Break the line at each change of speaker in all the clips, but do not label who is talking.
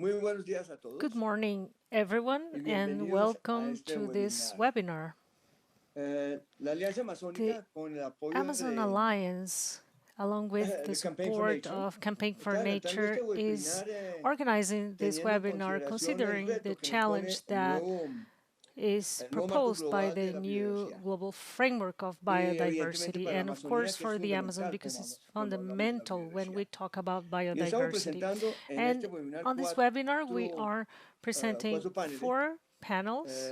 Good morning, everyone, and welcome to this webinar. The Amazon Alliance, along with the support of Campaign for Nature, is organizing this webinar considering the challenge that is proposed by the new global framework of biodiversity, and of course for the Amazon, because it's fundamental when we talk about biodiversity. And on this webinar, we are presenting 4 panels.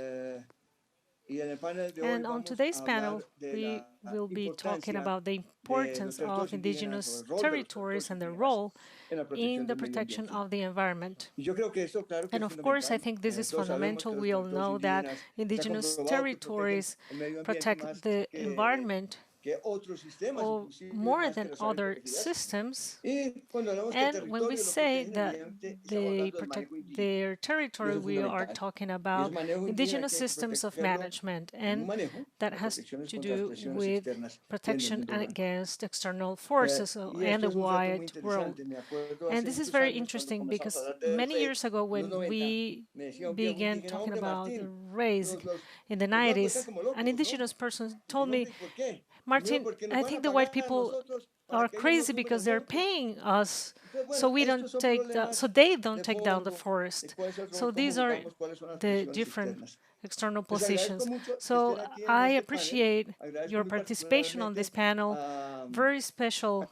And on today's panel, we will be talking about the importance of indigenous territories and their role in the protection of the environment. And of course, I think this is fundamental. We all know that indigenous territories protect the environment more than other systems. And when we say that they protect their territory, we are talking about indigenous systems of management, and that has to do with protection against external forces and the wide world. And this is very interesting because many years ago, when we began talking about the race in the 90s, an indigenous person told me, Martin, I think the white people are crazy because they're paying us so we don't take so they don't take down the forest. So these are the different external positions. So I appreciate your participation on this panel. Very special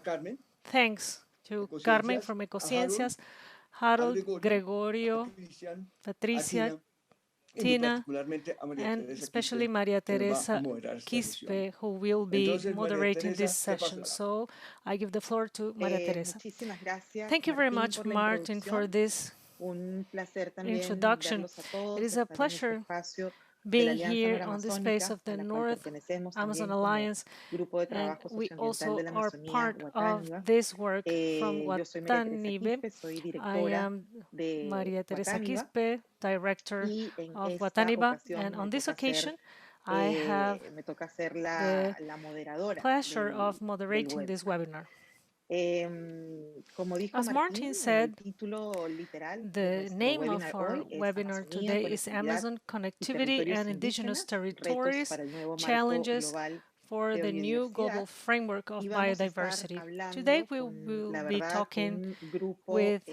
thanks to Carmen from EcoCiencias, Harold, Gregorio, Patricia, Tina, and especially Maria Teresa Quispe, who will be moderating this session. So I give the floor to Maria Teresa. Thank you very much, Martin, for this introduction. It is a pleasure being here on the space of the North Amazon Alliance, and we also are part of this work from Wataniba. I am Maria Teresa Quispe, Director of Wataniba, and on this occasion, I have the pleasure of moderating this webinar. As Martin said, the name of our webinar today is Amazon Connectivity and Indigenous Territories, Challenges for the New Global Framework of Biodiversity. Today we will be talking with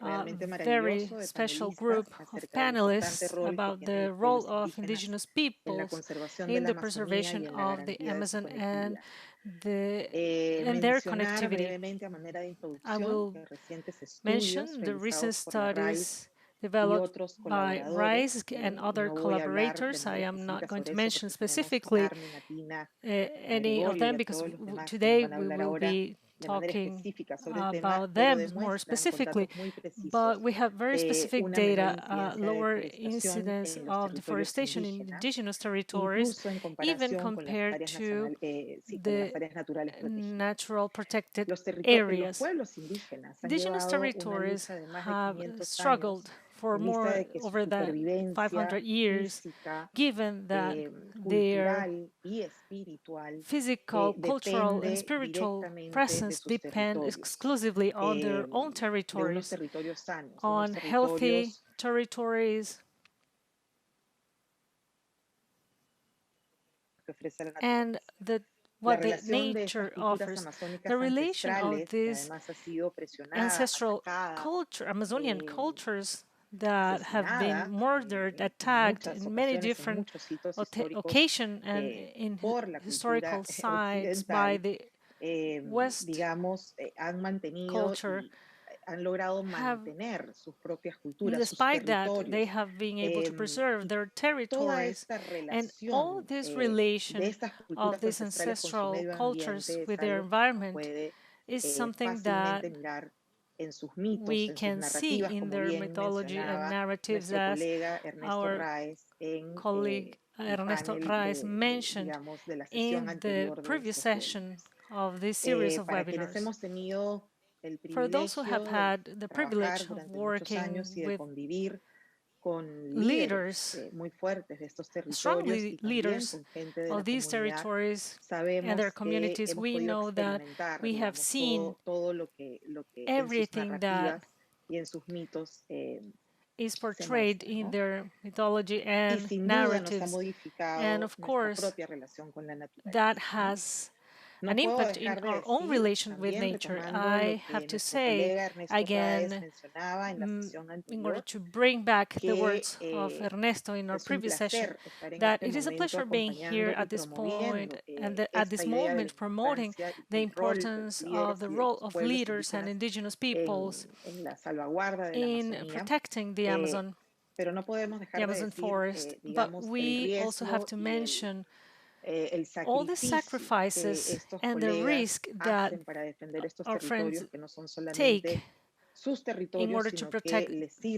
a very special group of panelists about the role of indigenous peoples in the preservation of the Amazon and their connectivity. I will mention the recent studies developed by RISE and other collaborators. I am not going to mention specifically any of them because today we will be talking about them more specifically, but we have very specific data, lower incidence of deforestation in indigenous territories, even compared to the natural protected areas. Indigenous territories have struggled for over the 500 years, given that their physical, cultural, and spiritual presence depend exclusively on their own territories, on healthy territories, and what the nature offers. The relation of these ancestral culture, Amazonian cultures that have been murdered, attacked in many different occasions and in historical sites by the West culture, despite that, they have been able to preserve their territories. And all this relation of these ancestral cultures with their environment is something that we can see in their mythology and narratives, as our colleague Ernesto Reyes mentioned in the previous session of this series of webinars. For those who have had the privilege of working with leaders, strong leaders of these territories and their communities, we know that we have seen everything that is portrayed in their mythology and narratives. And of course, that has an impact in our own relation with nature. I have to say, again, in order to bring back the words of Ernesto in our previous session, that it is a pleasure being here at this point and at this moment promoting the importance of the role of leaders and indigenous peoples in protecting the Amazon forest. But we also have to mention all the sacrifices and the risk that our friends take in order to protect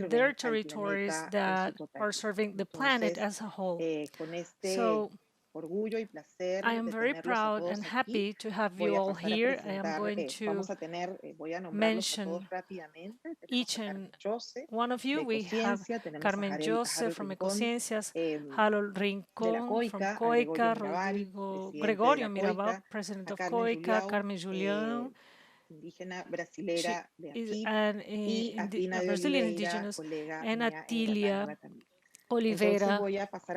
their territories that are serving the planet as a whole. So I am very proud and happy to have you all here. I am going to mention each and one of you. We have Carmen Josse from EcoCiencias, Harold Rincón from COICA, Rodrigo Gregorio Mirabal, President of COICA, Carmen Julião, is a Brazilian indigenous, and Atilia Oliveira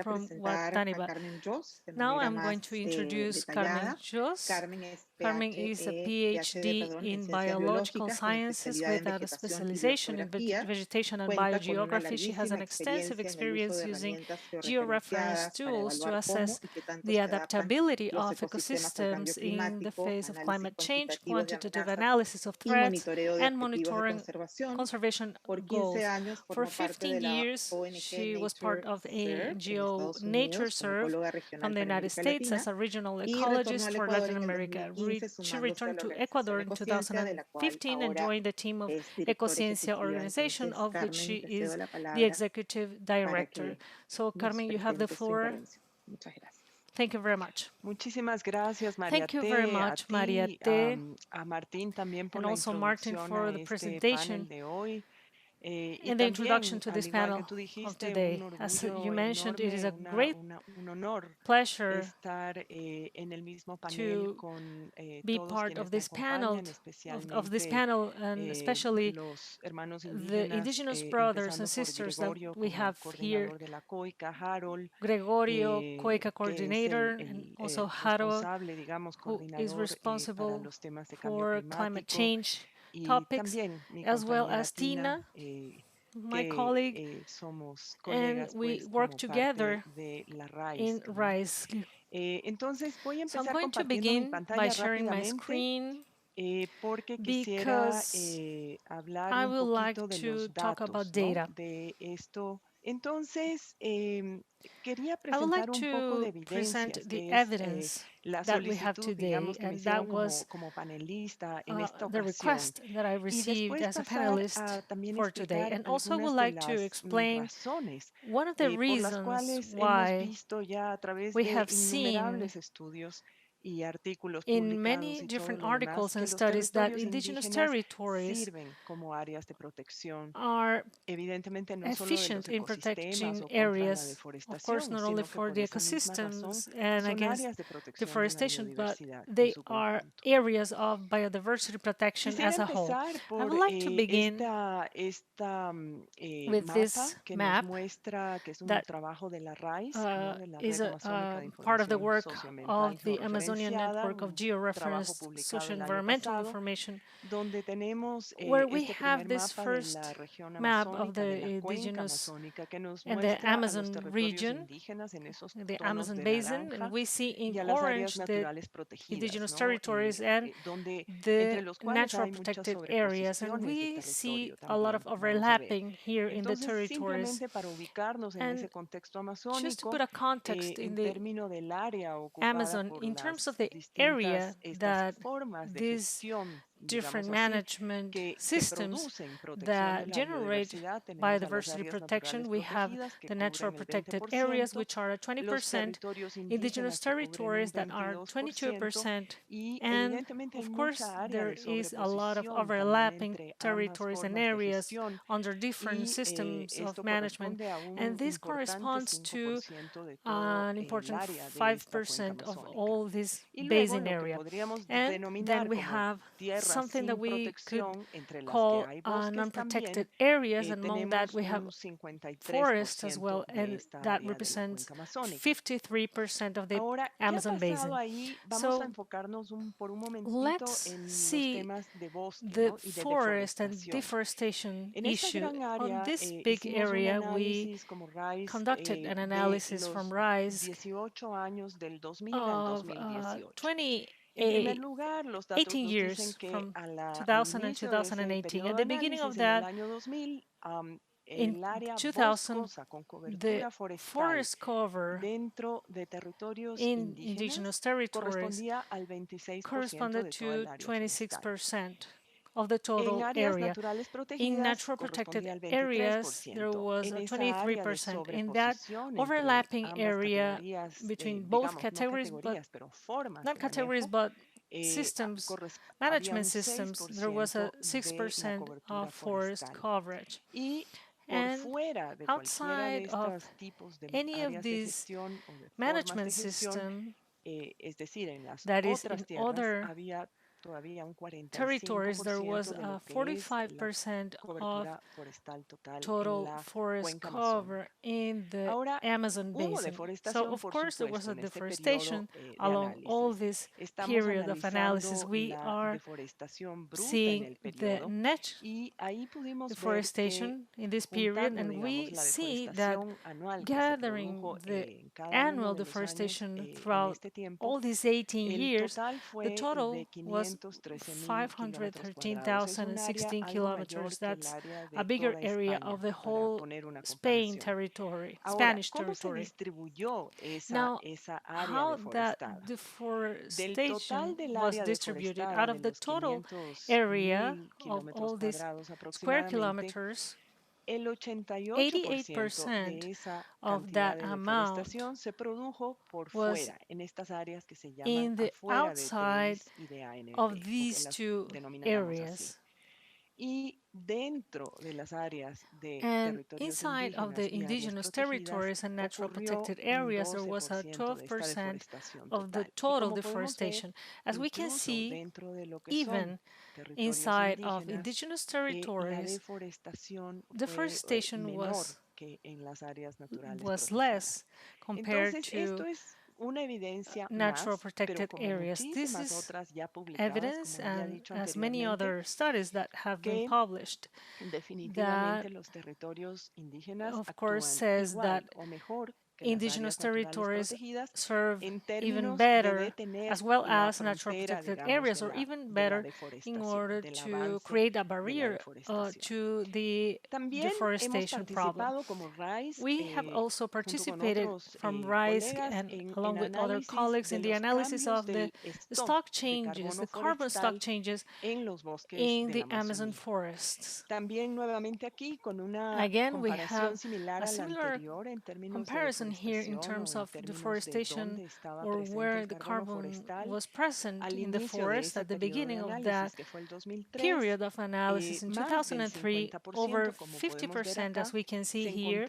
from Wataniba. Now I'm going to introduce Carmen Josse. Carmen is a PhD in biological sciences with a specialization in vegetation and biogeography. She has an extensive experience using georeference tools to assess the adaptability of ecosystems in the face of climate change, quantitative analysis of threats, and monitoring conservation goals. For 15 years, she was part of a NGO NatureServe from the United States as a regional ecologist for Latin America. She returned to Ecuador in 2015 and joined the team of EcoCiencia organization, of which she is the executive director. So, Carmen, you have the floor. Thank you very much.
Muchísimas gracias, María
Thank you very much, María T.
A Martín también por
and also Martin for the presentation
de hoy.
and the introduction to this panel of today. As you mentioned, it is a great pleasure to be part of this panel, and especially the indigenous brothers and sisters that we have here. Gregorio, COICA coordinator, and also Harold, who is responsible for climate change topics, as well as Tina, my colleague, and we work together in RISE. So I'm going to begin by sharing my screen because I would like to talk about data. I would like to present the evidence that we have today, and that was the request that I received as a panelist for today. And also would like to explain one of the reasons why we have seen in many different articles and studies that indigenous territories are efficient in protecting areas, of course, not only for the ecosystems and against deforestation, but they are areas of biodiversity protection as a whole. I would like to begin with this map that is a part of the work of the Amazonian Network of Georeferenced Socio-environmental information, where we have this first map of the indigenous and the Amazon region, the Amazon Basin, and we see in orange the indigenous territories and the natural protected areas, and we see a lot of overlapping here in the territories. And just to put a context in the Amazon, in terms of the area that these different management systems that generate biodiversity protection. We have the natural protected areas, which are at 20%, indigenous territories that are 22%, and of course there is a lot of overlapping territories and areas under different systems of management, and this corresponds to an important 5% of all this basin area. And then we have something that we could call non-protected areas, and among that we have forests as well, and that represents 53% of the Amazon basin. So let's see the forest and deforestation issue. On this big area, we conducted an analysis from RISE of 18 years from 2000 and 2018. At the beginning of that, in 2000, the forest cover in indigenous territories corresponded to 26% of the total area. In natural protected areas, there was 23%. In that overlapping area between both categories, but not categories, but systems, management systems, there was a 6% of forest coverage. And outside of any of these management systems, that is, in other territories, there was 45% of total forest cover in the Amazon basin. So, of course, there was a deforestation along all this period of analysis. We are seeing the net deforestation in this period, and we see that gathering the annual deforestation throughout all these 18 years, the total was 513,016 kilometers. That's a bigger area of the whole Spanish territory. Now, how that deforestation was distributed out of the total area of all these square kilometers, 88% of that amount was in the outside of these two areas. And inside of the indigenous territories and natural protected areas, there was a 12% of the total deforestation. As we can see, even inside of indigenous territories, deforestation was less compared to natural protected areas. This is evidence, and as many other studies that have been published, that of course says that indigenous territories serve even better, as well as natural protected areas, or even better, in order to create a barrier to the deforestation problem. We have also participated from RISE and along with other colleagues in the analysis of the stock changes, the carbon stock changes in the Amazon forests. Again, we have a similar comparison here in terms of deforestation, or where the carbon was present in the forest at the beginning of that period of analysis. In 2003, over 50%, as we can see here,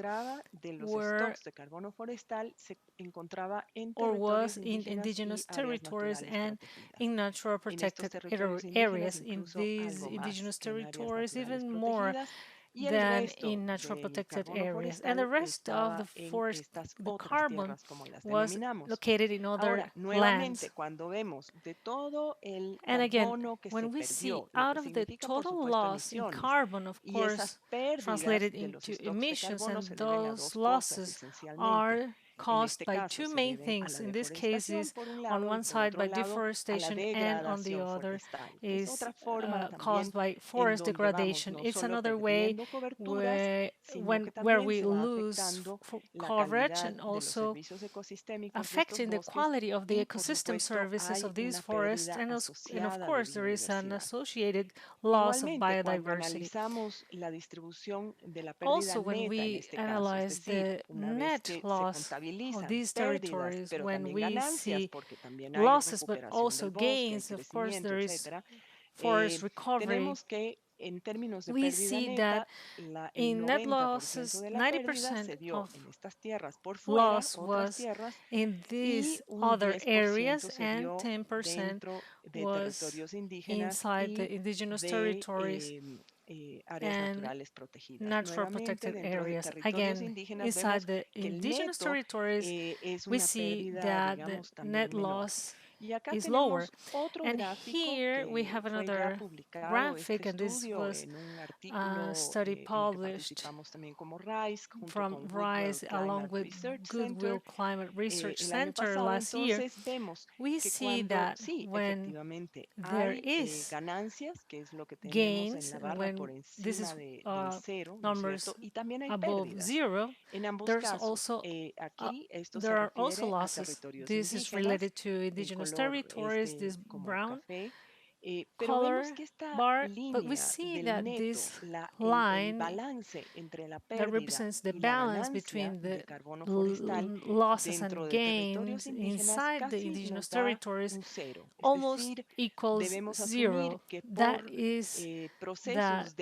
were or was in indigenous territories and in natural protected areas. In these indigenous territories, even more than in natural protected areas. And the rest of the forest, the carbon, was located in other lands. And again, when we see out of the total loss in carbon, of course, translated into emissions, and those losses are caused by two main things. In this case is on one side by deforestation and on the other is caused by forest degradation. It's another way where we lose coverage and also affecting the quality of the ecosystem services of these forests, and of course there is an associated loss of biodiversity. Also, when we analyze the net loss of these territories, when we see losses but also gains, of course there is forest recovery, we see that in net losses, 90% of loss was in these other areas and 10% was inside the indigenous territories and natural protected areas. Again, inside the indigenous territories, we see that the net loss is lower. And here we have another graphic, and this was a study published from RISE along with Goodwill Climate Research Center last year. We see that when there is gains, when this is numbers above zero, there's also there are also losses. This is related to indigenous territories, this brown color bar, but we see that this line that represents the balance between the losses and gains inside the indigenous territories almost equals zero. That is that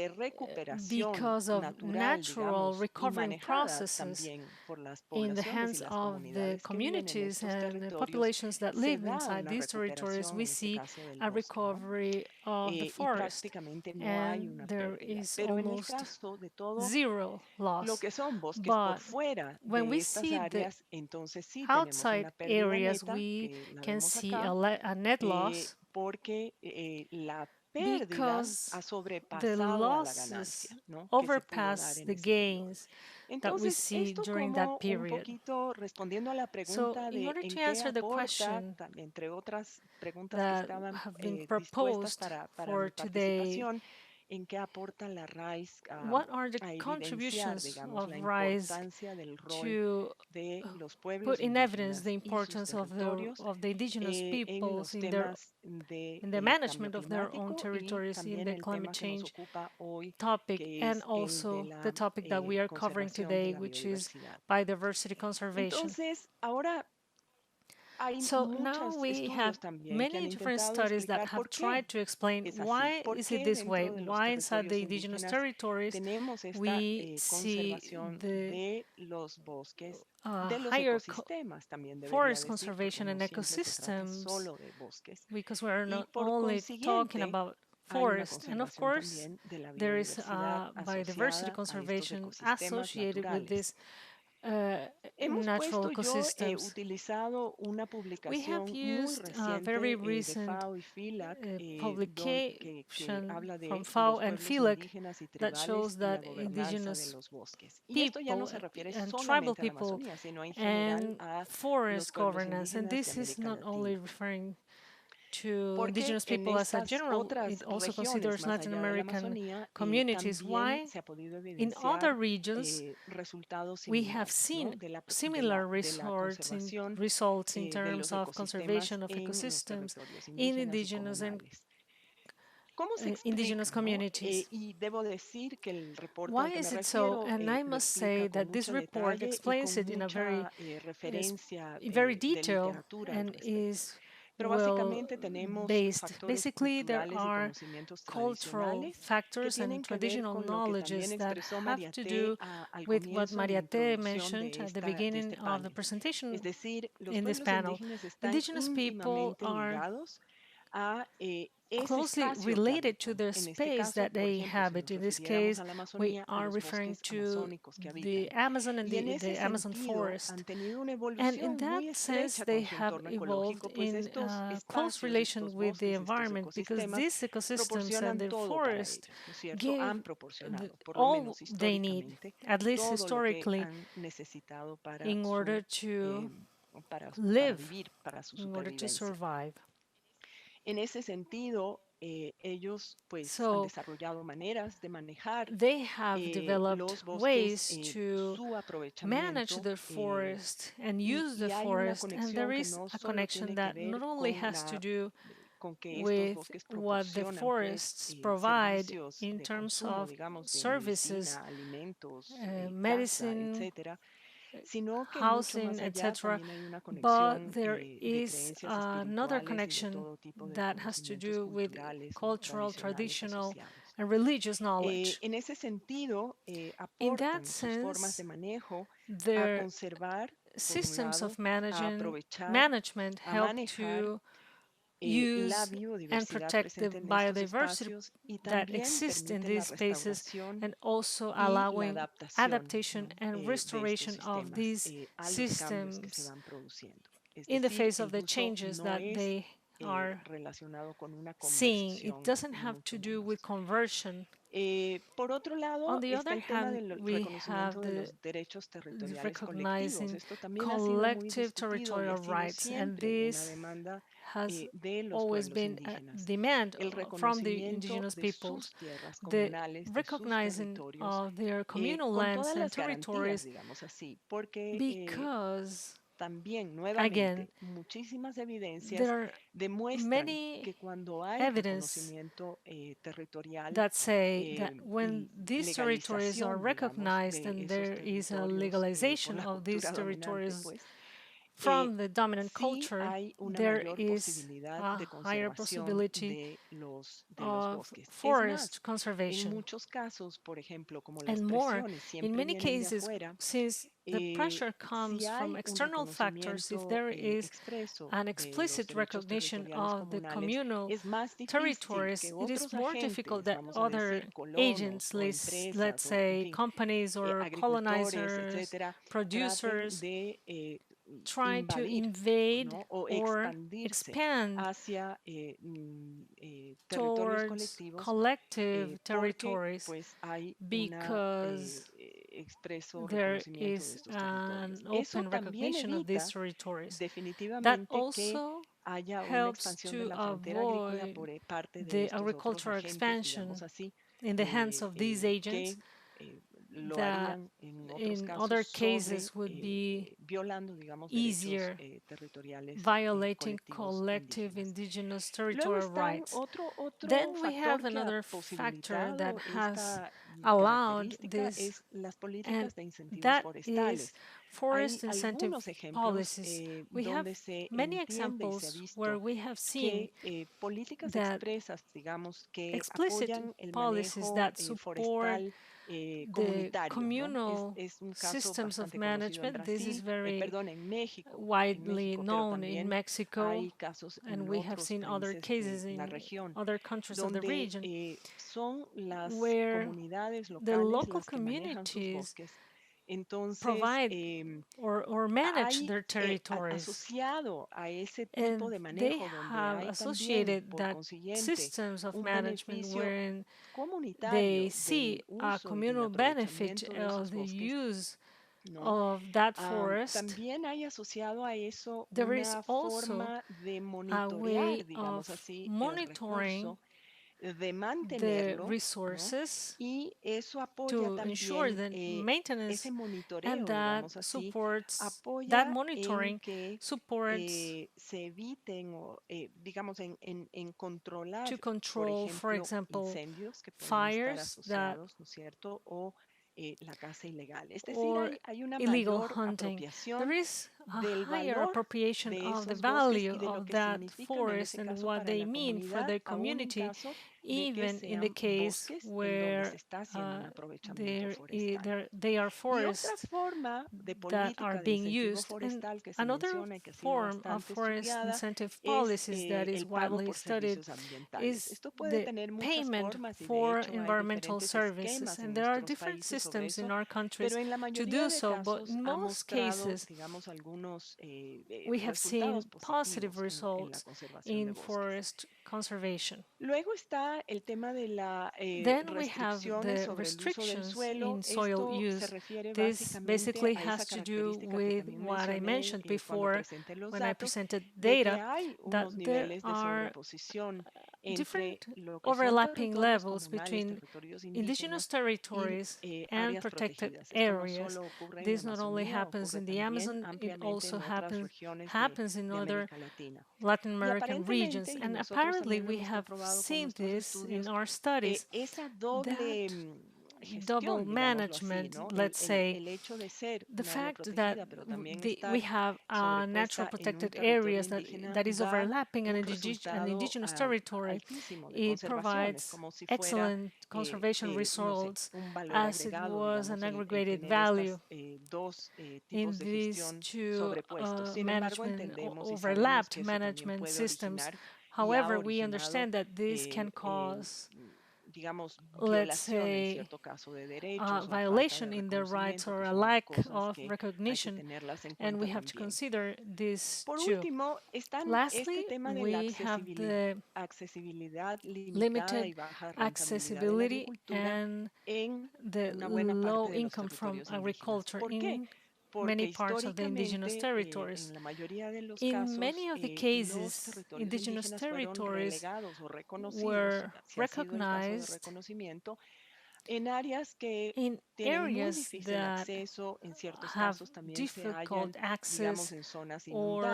because of natural recovering processes in the hands of the communities and the populations that live inside these territories, we see a recovery of the forest, and there is almost zero loss. But when we see the outside areas, we can see a net loss because the losses overpass the gains that we see during that period. So, in order to answer the question that have been proposed for today, what are the contributions of RISE to put in evidence the importance of the indigenous peoples in the management of their own territories in the climate change topic, and also the topic that we are covering today, which is biodiversity conservation. So now we have many different studies that have tried to explain why is it this way, why inside the indigenous territories we see the higher forest conservation and ecosystems, because we are not only talking about forest, and of course there is biodiversity conservation associated with this natural ecosystems. We have used a very recent publication from FAO and FILEC that shows that indigenous people and tribal people and forest governance, and this is not only referring to indigenous people as a general, it also considers Latin American communities. Why? In other regions, we have seen similar results in terms of conservation of ecosystems in indigenous and indigenous communities. Why is it so? And I must say that this report explains it in a very detailed and is well based. Basically, there are cultural factors and traditional knowledges that have to do with what Mariate mentioned at the beginning of the presentation in this panel. Indigenous people are closely related to the space that they inhabit. In this case, we are referring to the Amazon and the Amazon forest. And in that sense, they have evolved in close relation with the environment, because these ecosystems and the forest give all they need, at least historically, in order to live, in order to survive. So they have developed ways to manage the forest and use the forest, and there is a connection that not only has to do with what the forests provide in terms of services, medicine, housing, etc., but there is another connection that has to do with cultural, traditional, and religious knowledge. In that sense, their systems of management help to use and protect the biodiversity that exists in these spaces, and also allowing adaptation and restoration of these systems in the face of the changes that they are seeing. It doesn't have to do with conversion. On the other hand, we have the recognizing collective territorial rights, and this has always been a demand from the indigenous peoples, the recognizing of their communal lands and territories, because again, there are many evidence that say that when these territories are recognized and there is a legalization of these territories from the dominant culture, there is a higher possibility of forest conservation. And more, in many cases, since the pressure comes from external factors, if there is an explicit recognition of the communal territories, it is more difficult that other agents, let's say companies or colonizers, producers, try to invade or expand towards collective territories, because there is an open recognition of these territories. That also helps to avoid the agricultural expansion in the hands of these agents that in other cases would be easier, violating collective indigenous territorial rights. Then we have another factor that has allowed this, and that is forest incentive policies. We have many examples where we have seen that explicit policies that support the communal systems of management. This is very widely known in Mexico, and we have seen other cases in other countries of the region, where the local communities provide or manage their territories, and they have associated that systems of management wherein they see a communal benefit of the use of that forest. There is also a way of monitoring the resources to ensure the maintenance, and that supports, that monitoring supports to control, for example, fires that or illegal hunting. There is a higher appropriation of the value of that forest and what they mean for the community even in the case where they are forests that are being used. And another form of forest incentive policies that is widely studied is the payment for environmental services. And there are different systems in our countries to do so, but in most cases, we have seen positive results in forest conservation. Then we have the restrictions in soil use. This basically has to do with what I mentioned before when I presented data, that there are different overlapping levels between indigenous territories and protected areas. This not only happens in the Amazon, it also happens in other Latin American regions. And apparently we have seen this in our studies, that double management, let's say, the fact that we have natural protected areas that is overlapping an indigenous territory, it provides excellent conservation results as it was an aggregated value in these two overlapped management systems. However, we understand that this can cause, let's say, violation in their rights or a lack of recognition, and we have to consider this too. Lastly, we have the limited accessibility and the low income from agriculture in many parts of the indigenous territories. In many of the cases, indigenous territories were recognized in areas that have difficult access, or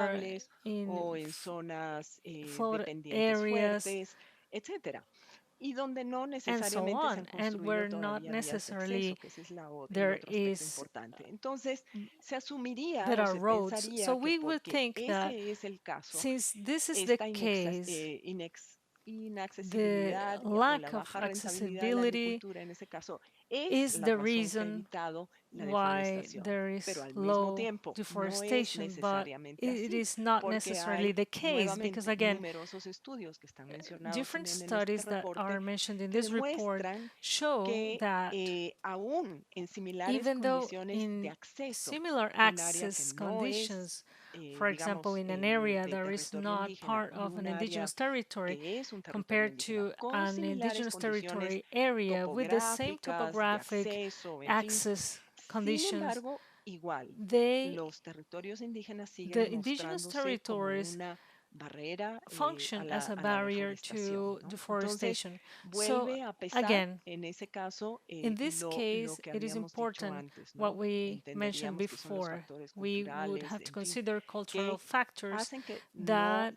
in flood areas, and so on, and where not necessarily there are roads. So we would think that since this is the case, the lack of accessibility is the reason why there is low deforestation, but it is not necessarily the case, because again, different studies that are mentioned in this report show that even though in similar access conditions, for example, in an area that is not part of an indigenous territory, compared to an indigenous territory area with the same topographic access conditions, the indigenous territories function as a barrier to deforestation. So again, in this case, it is important what we mentioned before. We would have to consider cultural factors that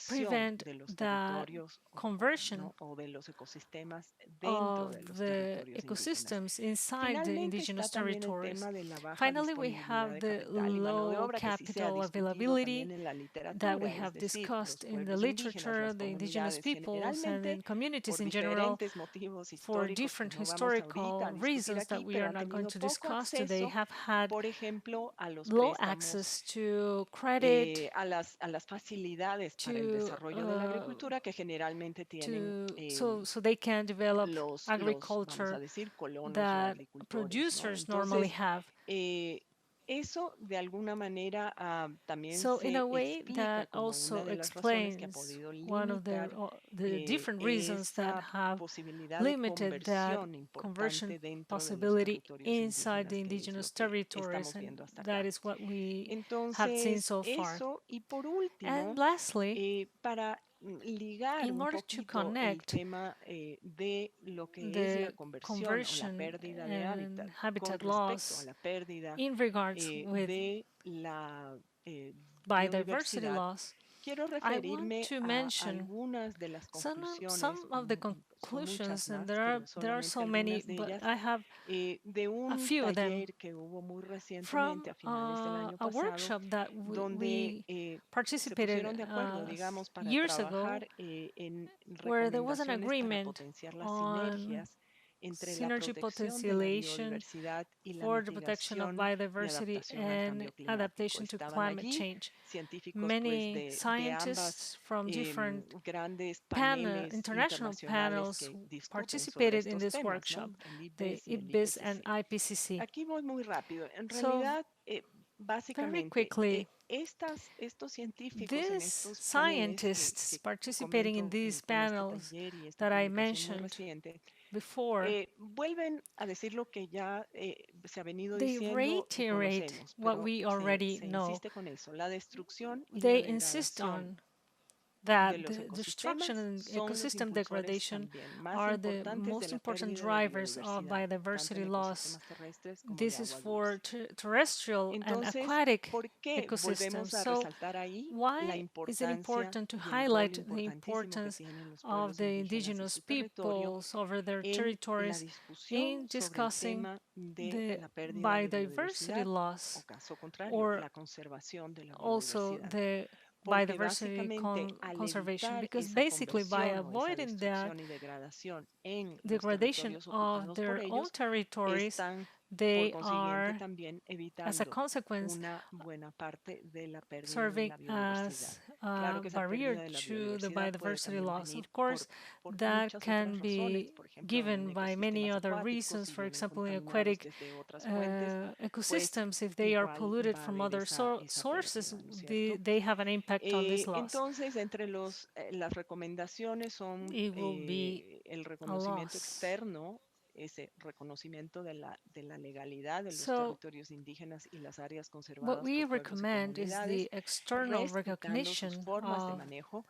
prevent that conversion of the ecosystems inside the indigenous territories. Finally, we have the low capital availability that we have discussed in the literature. The indigenous peoples and in communities in general, for different historical reasons that we are not going to discuss today, have had low access to credit, so they can develop agriculture that producers normally have. So in a way, that also explains one of the different reasons that have limited that conversion possibility inside the indigenous territories, and that is what we have seen so far. And lastly, in order to connect the conversion and habitat loss in regards with biodiversity loss, I want to mention some of the conclusions, and there are so many, but I have
de
a
un
few of them
taller que hubo muy
from
recientemente a finales del año
a
pasado,
workshop that
donde
we
se
participated
pusieron de acuerdo, digamos, para
years ago,
trabajar en
where there was an
recomendaciones para
agreement
potenciar las
on
sinergias entre la
synergy
protección de la
potentiation
biodiversidad y la
for the protection of
mitigación y
biodiversity
adaptación al
and
cambio climático.
adaptation to
Estaban
climate
allí
change.
científicos pues
Many
de ambas
scientists from different
grandes paneles
international
internacionales
panels
que discuten sobre
participated in
estos
this
temas, ¿no?
workshop,
El
the
IPBES y el
IPBES and
IPCC.
IPCC.
Aquí voy muy rápido. En
So
realidad,
very
básicamente,
quickly,
estos científicos en
these
estos paneles
scientists
que
participating in
comento
these
con este
panels
taller y esta
that I
publicación muy
mentioned
reciente,
before,
vuelven a decir lo que ya se ha venido
they
diciendo y
reiterate
conocemos,
what
pero
we already
se
know.
insiste con eso. La destrucción y la
They insist
degradación
on
de
that
los
the destruction
ecosistemas
and
son los
ecosystem
impulsores
degradation
también más
are the
importantes de
most
la
important
pérdida de
drivers of
biodiversidad, tanto en
biodiversity loss.
ecosistemas terrestres como de
This is
agua
for
dulce.
terrestrial and
Entonces,
aquatic
¿por qué
ecosystems.
volvemos a
So
resaltar ahí la
why is it
importancia
important to
y el rol
highlight the
importantísimo que
importance
tienen los
of
pueblos
the
indígenas y
indigenous
su territorio
peoples over their
en la
territories
discusión
in
sobre el
discussing
tema de
the
la pérdida de
biodiversity
biodiversidad o
loss,
caso contrario,
or
la conservación de la
also
biodiversidad?
the
Porque
biodiversity
básicamente al
conservation?
evitar
Because
esa
basically by
conversión o esa
avoiding that
destrucción y degradación en los
degradation
territorios
of
ocupados por
their own
ellos,
territories,
están por
they
consiguiente
are,
también
as a
evitando
consequence,
una buena parte de la pérdida de
serving
la biodiversidad.
as
Claro
a
que esa
barrier
pérdida de la
to the
biodiversidad puede
biodiversity
también
loss.
venir
Of course,
por
that
muchas otras
can
razones,
be
por ejemplo, en
given by many
ecosistemas
other
acuáticos,
reasons.
si
For
vienen
example, in
contaminados
aquatic
desde otras fuentes, pues
ecosystems, if they are
igual
polluted
va a
from
haber
other
esa
sources,
pérdida, ¿no es cierto?
they have an impact on this loss.
Entonces, entre las recomendaciones son
It will be
el
a
reconocimiento
loss.
externo, ese reconocimiento de la legalidad de los
So
territorios indígenas y las áreas
what
conservadas
we
por pueblos y
recommend is
comunidades,
the external
respetando sus
recognition
formas de
of
manejo,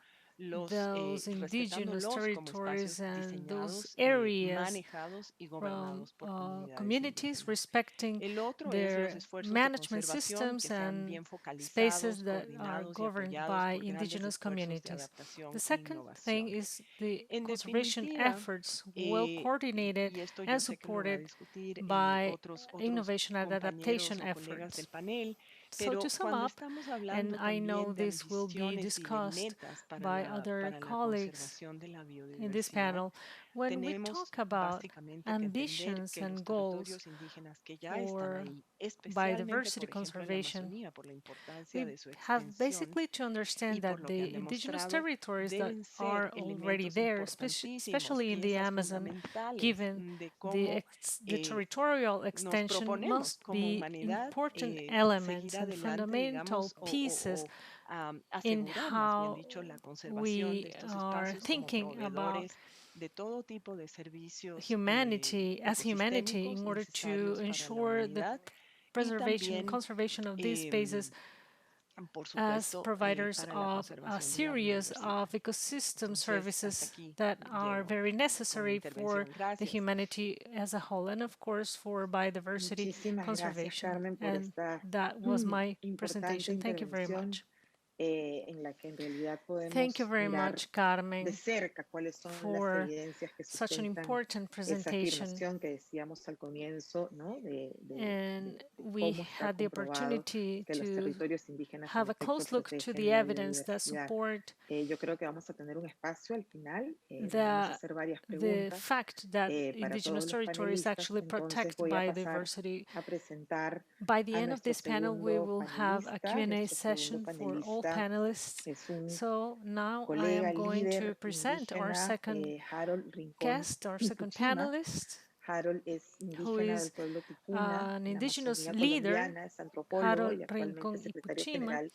those indigenous
respetándolos como
territories
espacios
and those
diseñados,
areas
manejados y
from
gobernados por comunidades
communities,
indígenas.
respecting
El otro es los
their
esfuerzos de
management
conservación que
systems
sean
and
bien focalizados,
spaces that are
coordinados y
governed
apoyados
by
por grandes
indigenous
esfuerzos de
communities. The
adaptación e
second thing
innovación.
is the
En
conservation
definitiva,
efforts well coordinated
y esto yo
and
sé que lo va a
supported
discutir
by
otros
innovation and
compañeros
adaptation
o colegas del
efforts.
panel,
So to
pero
sum
cuando
up,
estamos
and
hablando
I know
también de
this will be
ambiciones y de
discussed
metas
by other
para la
colleagues
conservación de la
in this
biodiversidad,
panel, when we
tenemos
talk about
básicamente que entender
ambitions
que los
and goals
territorios indígenas que ya están
for
ahí, especialmente,
biodiversity
por ejemplo, en la
conservation,
Amazonía, por la importancia
we
de su
have
extensión
basically to
y
understand
por
that
lo que han
the indigenous
demostrado,
territories that
deben ser
are already
elementos
there,
importantísimos,
especially in the
piezas
Amazon,
fundamentales
given
de
the,
cómo
the territorial
nos
extension,
proponemos
must
como
be
humanidad
important
seguir
elements and
adelante,
fundamental
digamos,
pieces in
asegurar, más bien
how
dicho, la conservación de
we
estos
are
espacios como
thinking about
proveedores de todo tipo de servicios
humanity as humanity
ecosistémicos
in order to
necesarios para la
ensure the
humanidad y
preservation and
también,
conservation of these
em,
spaces
por
as
supuesto,
providers
para la
of a
conservación de la
series
biodiversidad.
of ecosystem
Entonces, hasta
services
aquí
that are
llego
very
con mi
necessary for
intervención.
the
Gracias.
humanity as a whole, and of course for biodiversity
Muchísimas gracias,
conservation.
Carmen, por
And
esta
that was my
importante
presentation. Thank you very
intervención
much.
en la que en realidad
Thank you
podemos
very
mirar
much,
de
Carmen,
cerca cuáles son las
for
evidencias que
such an
sustentan
important
esa
presentation.
afirmación que decíamos al comienzo, ¿no?
And
De
we
cómo está
had the
comprobado
opportunity
que los
to
territorios indígenas en
have a
efecto
close look to
protegen
the
la
evidence that
biodiversidad.
support
Yo creo que vamos a tener un espacio al final donde vamos a hacer varias
the
preguntas
fact that
para todos
indigenous
los
territories
panelistas.
actually
Entonces
protect
voy a pasar
biodiversity.
a presentar
By the
a
end of
nuestro
this panel, we
segundo
will have a
panelista.
Q&A
Nuestro segundo
session for all
panelista
panelists.
es un
So now I
colega
am going to
líder
present our
indígena,
second
Harold Rincón
guest, our
y
second
Puchima.
panelist,
Harold es
who
indígena del
is
pueblo Ticuna
an
en la
indigenous
Amazonía
leader,
colombiana, es antropólogo y
Harold
actualmente
Rincón
secretario
Ipuchima,
general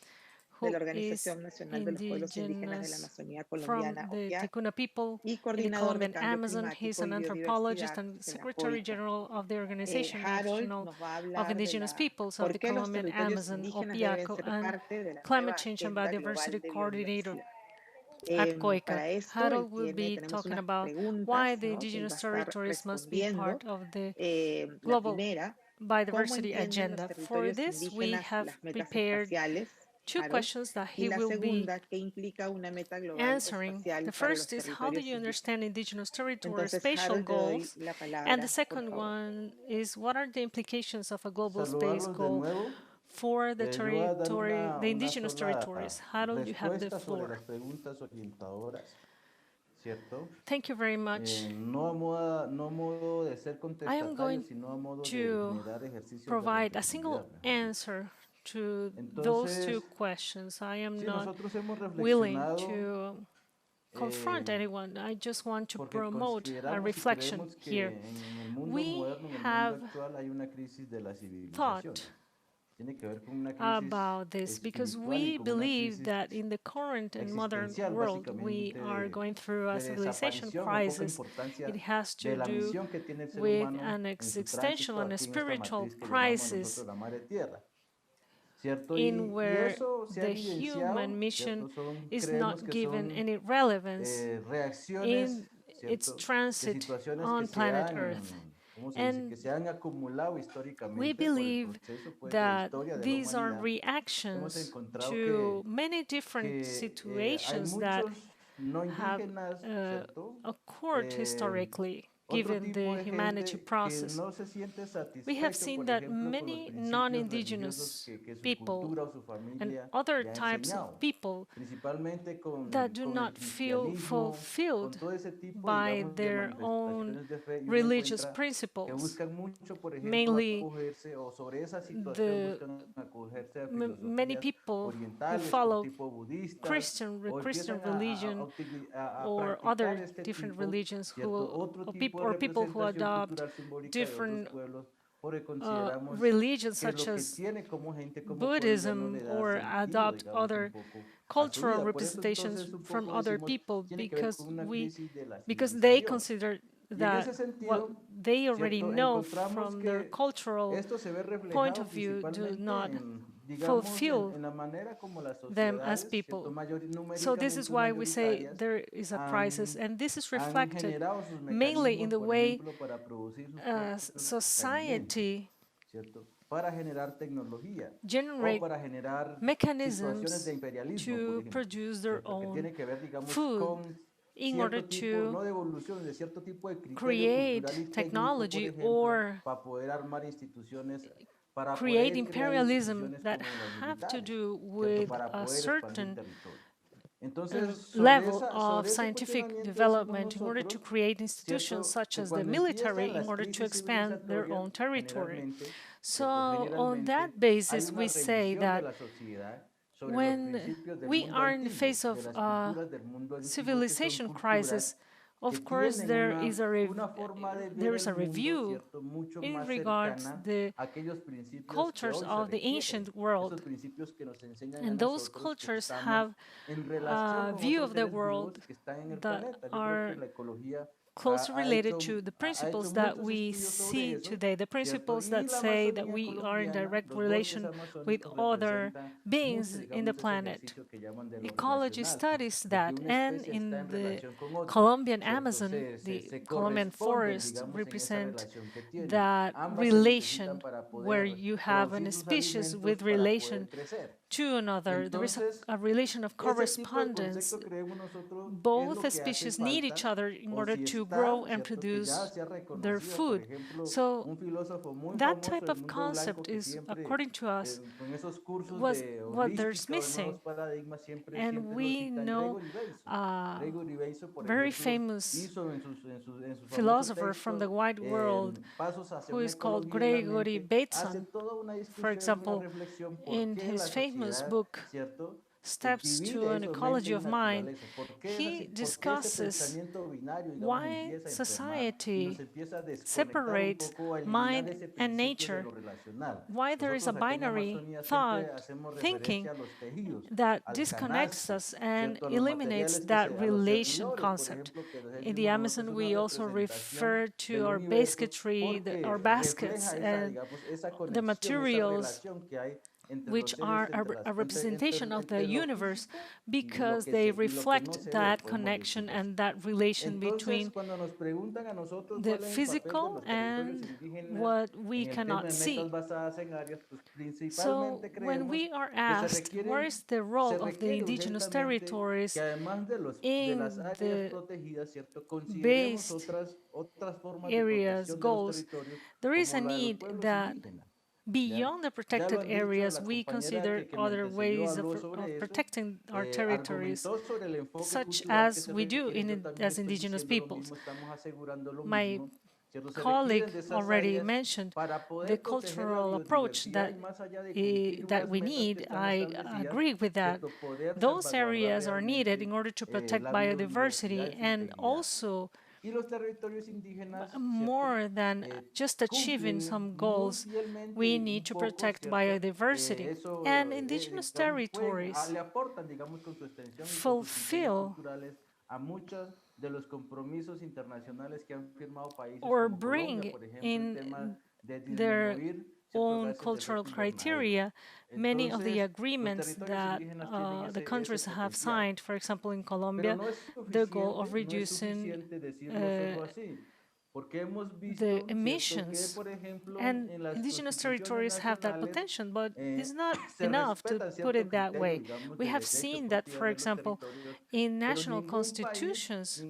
de
who
la
is
Organización Nacional de los Pueblos Indígenas de la
indigenous
Amazonía
from
colombiana,
the
OPIA,
Ticuna people
y
in the
coordinador de
Colombian
cambio
Amazon. He's
climático
an
y
anthropologist
biodiversidad
and
de la
Secretary
JOICA.
General of the Organization
Harold
National
nos va a
of
hablar de
Indigenous Peoples of
por
the
qué los
Colombian
territorios
Amazon,
indígenas deben
OPIACO,
ser
and
parte de la
Climate
nueva
Change and
agenda
Biodiversity
global de
Coordinator
biodiversidad.
at COICA.
Para esto,
Harold will be
tenemos
talking
unas
about why
preguntas,
the
¿no? Que él va
indigenous
a estar
territories must be
respondiendo.
part of the
La
global
primera, ¿cómo
biodiversity
entienden los
agenda. For
territorios
this, we
indígenas
have
las metas
prepared
espaciales
two questions that he will be answering. The first is, how do you understand indigenous territory spatial goals? And the second one is, what are the implications of a global space goal for the territory, the indigenous territories? Harold, you have the floor. Thank you very much. I am going to provide a single answer to those two questions. I am not willing to confront anyone. I just want to promote a reflection here. We have thought about this because we believe that in the current and modern world we are going through a civilization crisis. It has to do with an existential and a spiritual crisis in where the human mission is not given any relevance in its transit on planet Earth. And we believe that these are reactions to many different situations that have occurred historically, given the humanity process. We have seen that many non-indigenous people and other types of people that do not feel fulfilled by their own religious principles, mainly many people who follow Christian religion or other different religions, or people who adopt different religions such as Buddhism, or adopt other cultural representations from other people because they consider that what they already know from their cultural point of view do not fulfill them as people. So this is why we say there is a crisis, and this is reflected mainly in the way society generate mechanisms to produce their own food in order to create technology or create imperialism that have to do with a certain level of scientific development in order to create institutions such as the military in order to expand their own territory. So on that basis, we say that when we are in the face of a civilization crisis, of course, there is a review in regards to the cultures of the ancient world. And those cultures have a view of the world that are closely related to the principles that we see today, the principles that say that we are in direct relation with other beings in the planet. Ecology studies that, and in the Colombian Amazon, the Colombian forest represent that relation where you have a species with relation to another. There is a relation of correspondence. Both species need each other in order to grow and produce their food. So that type of concept is, according to us, was what there's missing. And we know a very famous philosopher from the white world who is called Gregory Bateson. For example, in his famous book, Steps to an Ecology of Mind, he discusses why society separates mind and nature, why there is a binary thinking that disconnects us and eliminates that relation concept. In the Amazon, we also refer to our basketry, our baskets, and the materials which are a representation of the universe because they reflect that connection and that relation between the physical and what we cannot see. So when we are asked, what is the role of the indigenous territories in the based areas goals, there is a need that beyond the protected areas, we consider other ways of protecting our territories, such as we do as indigenous peoples. My colleague already mentioned the cultural approach that we need. I agree with that. Those areas are needed in order to protect biodiversity, and also more than just achieving some goals, we need to protect biodiversity. And indigenous territories fulfill or bring in their own cultural criteria many of the agreements that the countries have signed. For example, in Colombia, the goal of reducing the emissions, and indigenous territories have that potential, but it's not enough to put it that way. We have seen that, for example, in national constitutions,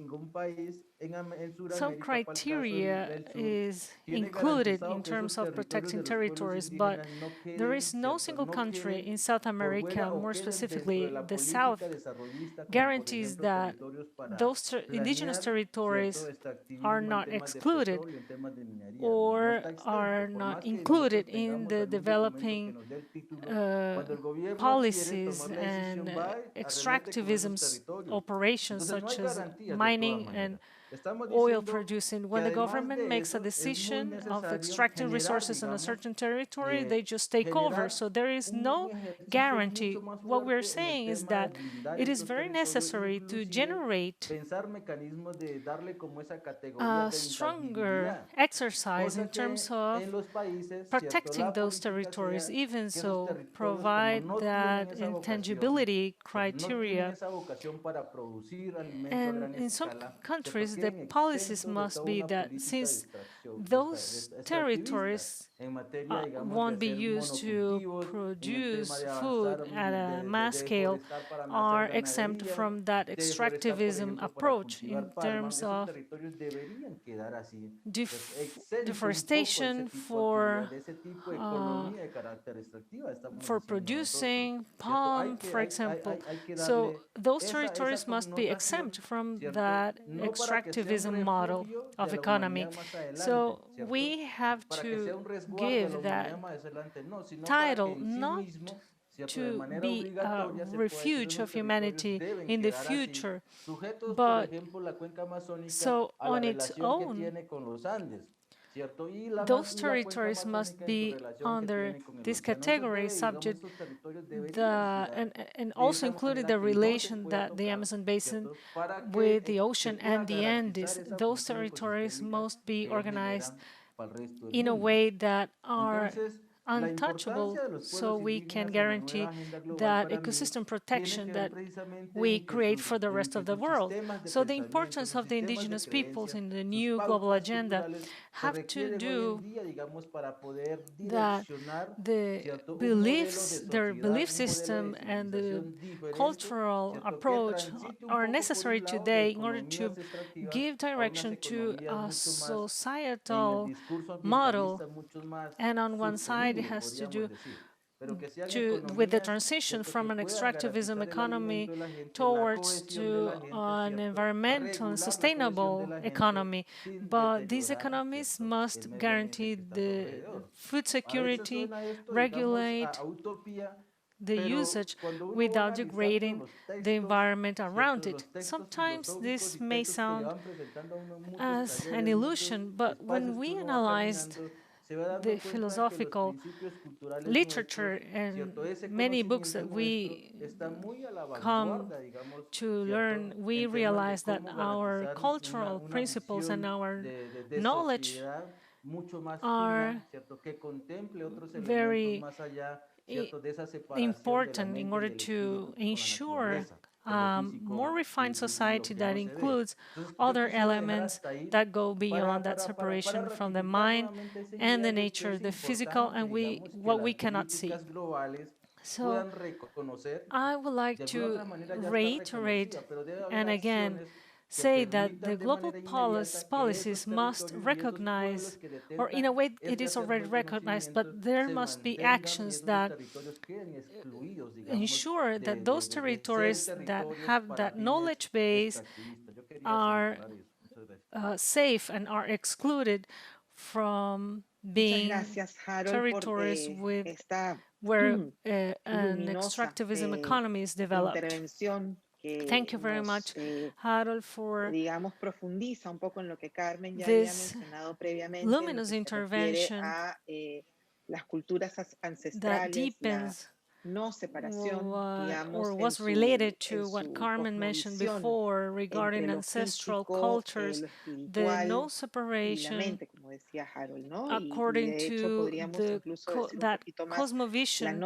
some criteria is included in terms of protecting territories, but there is no single country in South America, more specifically the South, guarantees that those indigenous territories are not excluded or are not included in the developing policies and extractivism operations such as mining and oil producing. When the government makes a decision of extracting resources in a certain territory, they just take over. So there is no guarantee. What we're saying is that it is very necessary to generate a stronger exercise in terms of protecting those territories. Even so, provide that intangibility criteria. And in some countries, the policies must be that since those territories won't be used to produce food at a mass scale, are exempt from that extractivism approach in terms of deforestation for producing palm, for example. So those territories must be exempt from that extractivism model of economy. So we have to give that title not to be a refuge of humanity in the future, but so on its own, those territories must be under this category, subject and also included the relation that the Amazon Basin with the ocean and the Andes. Those territories must be organized in a way that are untouchable, so we can guarantee that ecosystem protection that we create for the rest of the world. So the importance of the indigenous peoples in the new global agenda have to do that the beliefs, their belief system and the cultural approach are necessary today in order to give direction to a societal model. And on one side, it has to do with the transition from an extractivism economy towards to an environmental and sustainable economy. But these economies must guarantee the food security, regulate the usage without degrading the environment around it. Sometimes this may sound as an illusion, but when we analyzed the philosophical literature and many books that we come to learn, we realize that our cultural principles and our knowledge are very important in order to ensure more refined society that includes other elements that go beyond that separation from the mind and the nature, the physical, and what we cannot see. So I would like to reiterate and again say that the global policies must recognize, or in a way it is already recognized, but there must be actions that ensure that those territories that have that knowledge base are safe and are excluded from being territories where an extractivism economy is developed. Thank you very much, Harold, for this luminous intervention that deepens or was related to what Carmen mentioned before regarding ancestral cultures, the no separation according to that cosmovision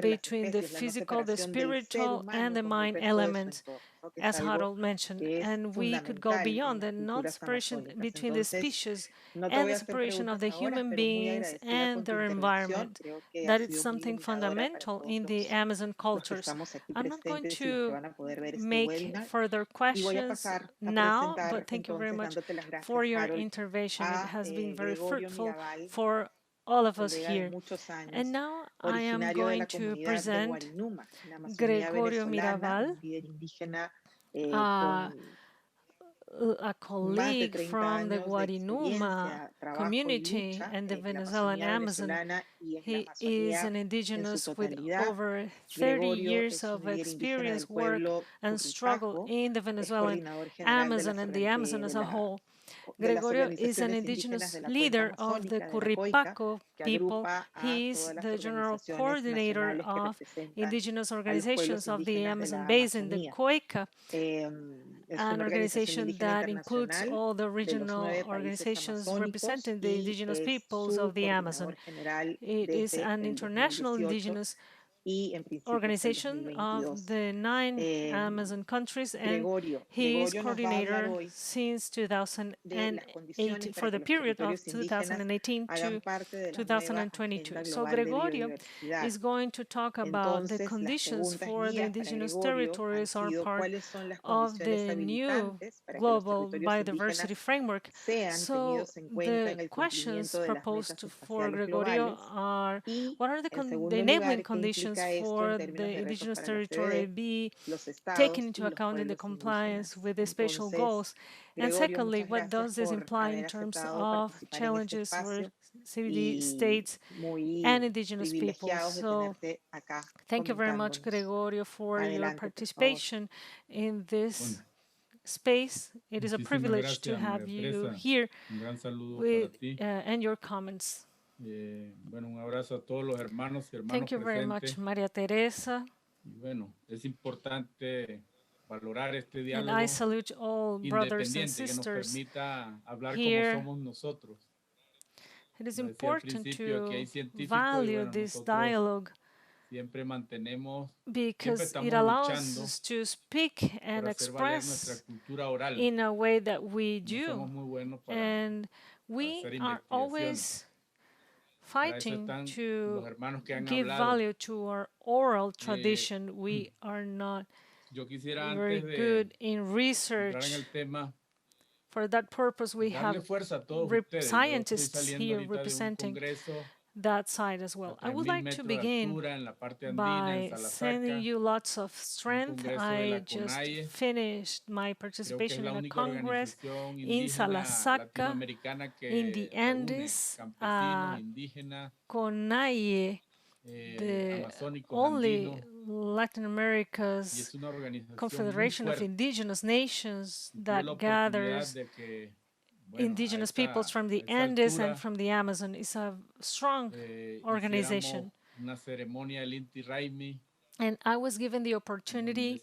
between the physical, the spiritual, and the mind elements, as Harold mentioned. And we could go beyond the non-separation between the species and the separation of the human beings and their environment. That is something fundamental in the Amazon cultures. I'm not going to make further questions now, but thank you very much for your intervention. It has been very fruitful for all of us here. And now I am going to present Gregorio Mirabal, a colleague from the Guarinuma community and the Venezuelan Amazon. He is an indigenous with over 30 years of experience, work, and struggle in the Venezuelan Amazon and the Amazon as a whole. Gregorio is an indigenous leader of the Curripaco people. He is the general coordinator of indigenous organizations of the Amazon Basin, the COECA, an organization that includes all the regional organizations representing the indigenous peoples of the Amazon. It is an international indigenous organization of the 9 Amazon countries, and he is coordinator since 2008 for the period of 2018 to 2022. So Gregorio is going to talk about the conditions for the indigenous territories are part of the new Global Biodiversity Framework. So the questions proposed for Gregorio are, what are the enabling conditions for the indigenous territory be taken into account in the compliance with the spatial goals? And secondly, what does this imply in terms of challenges for CBD states and indigenous peoples? So thank you very much, Gregorio, for your participation in this space. It is a privilege to have you here with, and your comments.
Bueno, un abrazo a todos los hermanos y hermanas
Thank you very much, Maria Teresa.
Y bueno, es importante valorar este diálogo
and I salute all brothers and sisters
que nos permita hablar
here.
como somos nosotros.
It is important to value this dialogue because it allows us to speak and express in a way that we do. And we are always fighting to give value to our oral tradition. We are not very good in research. For that purpose, we have scientists here representing that side as well. I would like to begin by sending you lots of strength. I just finished my participation in a congress in Salasaca, in the Andes, CONAIE, the only Latin America's Confederation of Indigenous Nations that gathers indigenous peoples from the Andes and from the Amazon. Is a strong organization. And I was given the opportunity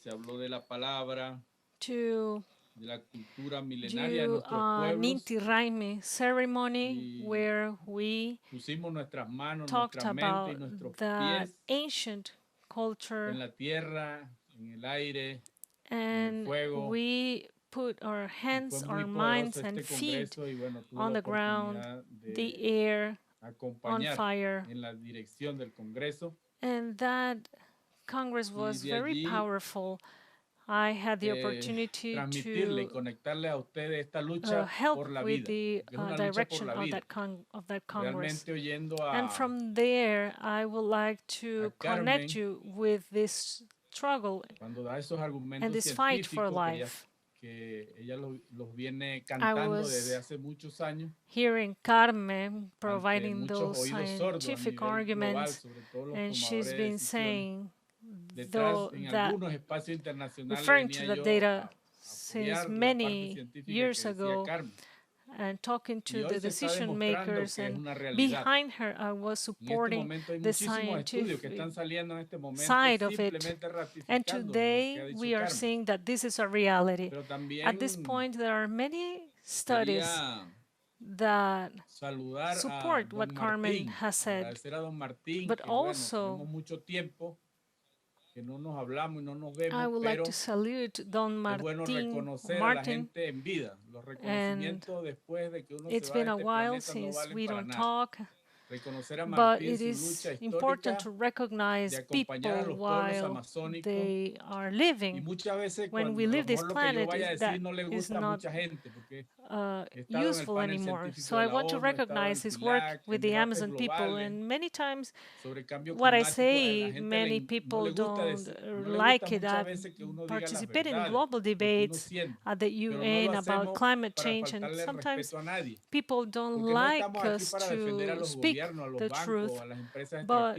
to do an Inti Raimi ceremony where we talked about the ancient culture, and we put our hands, our minds, and feet on the ground, the air, on fire. And that Congress was very powerful. I had the opportunity to help with the direction of that Congress. And from there, I would like to connect you with this struggle and this fight for life. I was hearing Carmen providing those scientific arguments, and she's been saying, though, that referring to the data since many years ago and talking to the decision makers, and behind her I was supporting the scientific side of it. And today we are seeing that this is a reality. At this point, there are many studies that support what Carmen has said, but also I would like to salute Don Martin, and it's been a while since we don't talk, but it is important to recognize people while they are living. When we leave this planet, that is not useful anymore. So I want to recognize his work with the Amazon people, and many times what I say, many people don't like it. I've participated in global debates at the UN about climate change, and sometimes people don't like us to speak the truth, but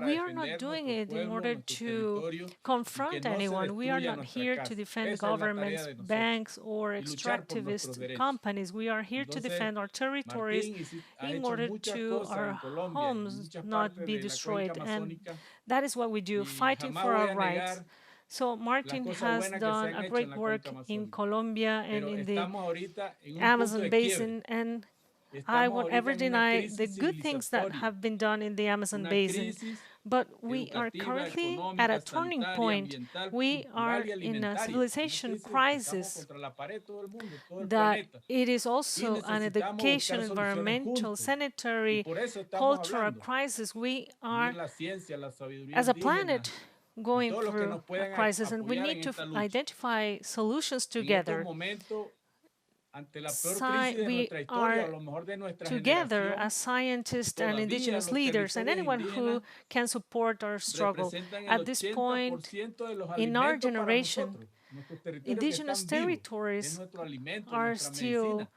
we are not doing it in order to confront anyone. We are not here to defend governments, banks, or extractivist companies. We are here to defend our territories in order to our homes not be destroyed. And that is what we do, fighting for our rights. So Martin has done a great work in Colombia and in the Amazon Basin, and I won't ever deny the good things that have been done in the Amazon Basin. But we are currently at a turning point. We are in a civilization crisis that it is also an education, environmental, sanitary, cultural crisis. We are, as a planet, going through a crisis, and we need to identify solutions together. We are together as scientists and indigenous leaders and anyone who can support our struggle. At this point in our generation, indigenous territories are still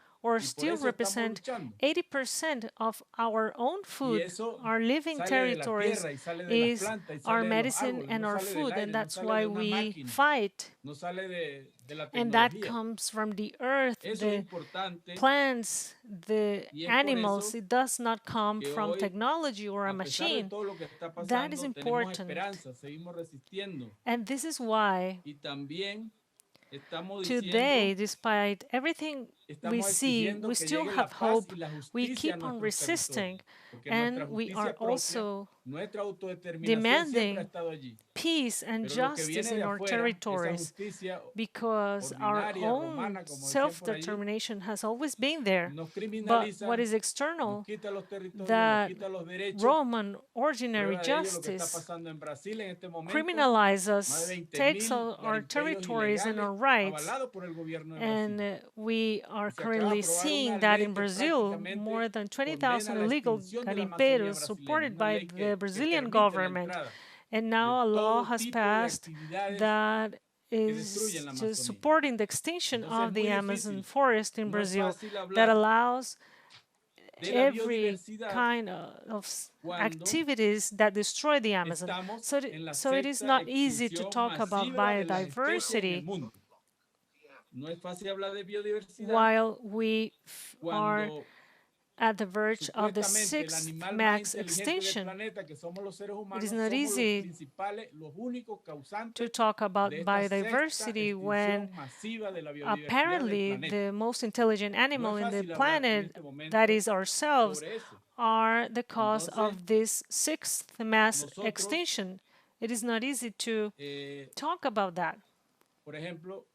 represent 80% of our own food. Our living territories is our medicine and our food, and that's why we fight. And that comes from the earth, the plants, the animals. It does not come from technology or a machine. That is important. And this is why today, despite everything we see, we still have hope. We keep on resisting, and we are also demanding peace and justice in our territories, because our own self-determination has always been there. But what is external, that Roman ordinary justice criminalizes us, takes our territories and our rights, and we are currently seeing that in Brazil, more than 20,000 illegal garimpeiros supported by the Brazilian government. And now a law has passed that is just supporting the extinction of the Amazon forest in Brazil, that allows every kind of activities that destroy the Amazon. So it is not easy to talk about biodiversity while we are at the verge of the sixth max extinction. It is not easy to talk about biodiversity when apparently the most intelligent animal in the planet, that is ourselves, are the cause of this sixth mass extinction. It is not easy to talk about that.
Por ejemplo,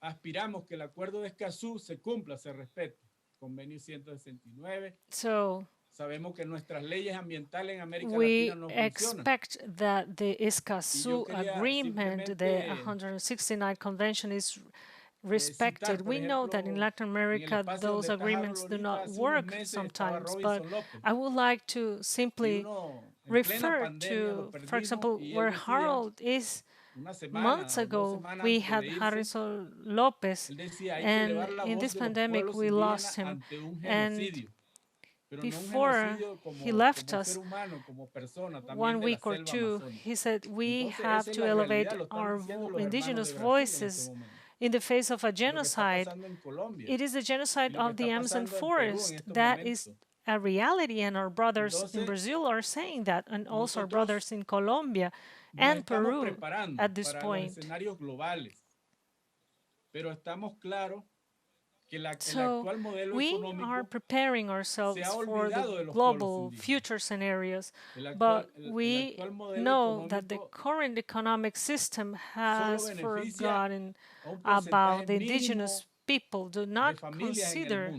aspiramos que el acuerdo de Escazú se cumpla, se respete. Convenio 169.
So,
sabemos que nuestras leyes ambientales en América
we
Latina no funcionan.
expect that the Escazú agreement, the 169 convention, is respected. We know that in Latin America those agreements do not work sometimes, but I would like to simply refer to, for example, where Harold is. Months ago, we had Harrison Lopez, and in this pandemic, we lost him. And before he left us, 1 week or two, he said, we have to elevate our indigenous voices in the face of a genocide. It is the genocide of the Amazon forest. That is a reality, and our brothers in Brazil are saying that, and also our brothers in Colombia and Peru at this point. So we are preparing ourselves for the global future scenarios, but we know that the current economic system has forgotten about the indigenous people, do not consider,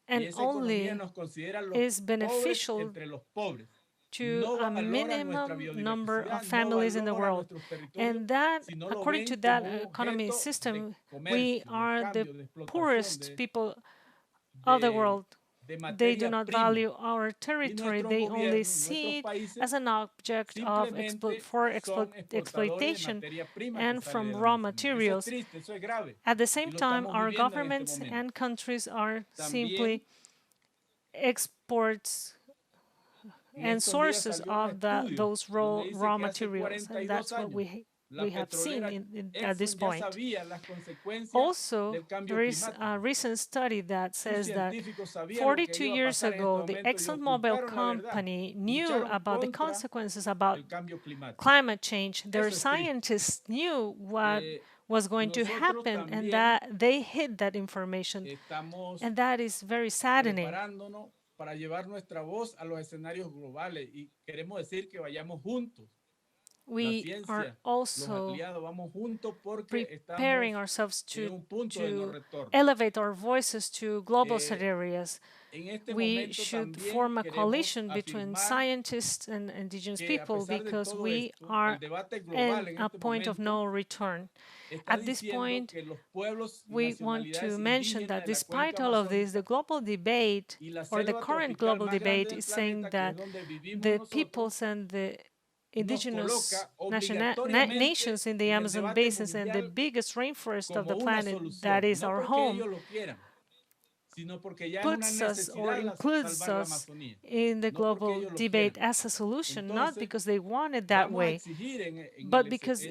and only is beneficial to a minimum number of families in the world. And that, according to that economy system, we are the poorest people of the world. They do not value our territory. They only see it as an object of exploitation and from raw materials. At the same time, our governments and countries are simply exports and sources of those raw materials, and that's what we have seen at this point. Also, there is a recent study that says that 42 years ago, the ExxonMobil company knew about the consequences about climate change. Their scientists knew what was going to happen, and that they hid that information, and that is very saddening.
Para llevar nuestra voz a los escenarios globales y queremos decir que vayamos juntos.
We are also preparing ourselves to elevate our voices to global scenarios. We should form a coalition between scientists and indigenous people because we are at a point of no return. At this point, we want to mention that despite all of this, the global debate, or the current global debate, is saying that the peoples and the indigenous nations in the Amazon basins and the biggest rainforest of the planet, that is our home, puts us or includes us in the global debate as a solution, not because they want it that way, but because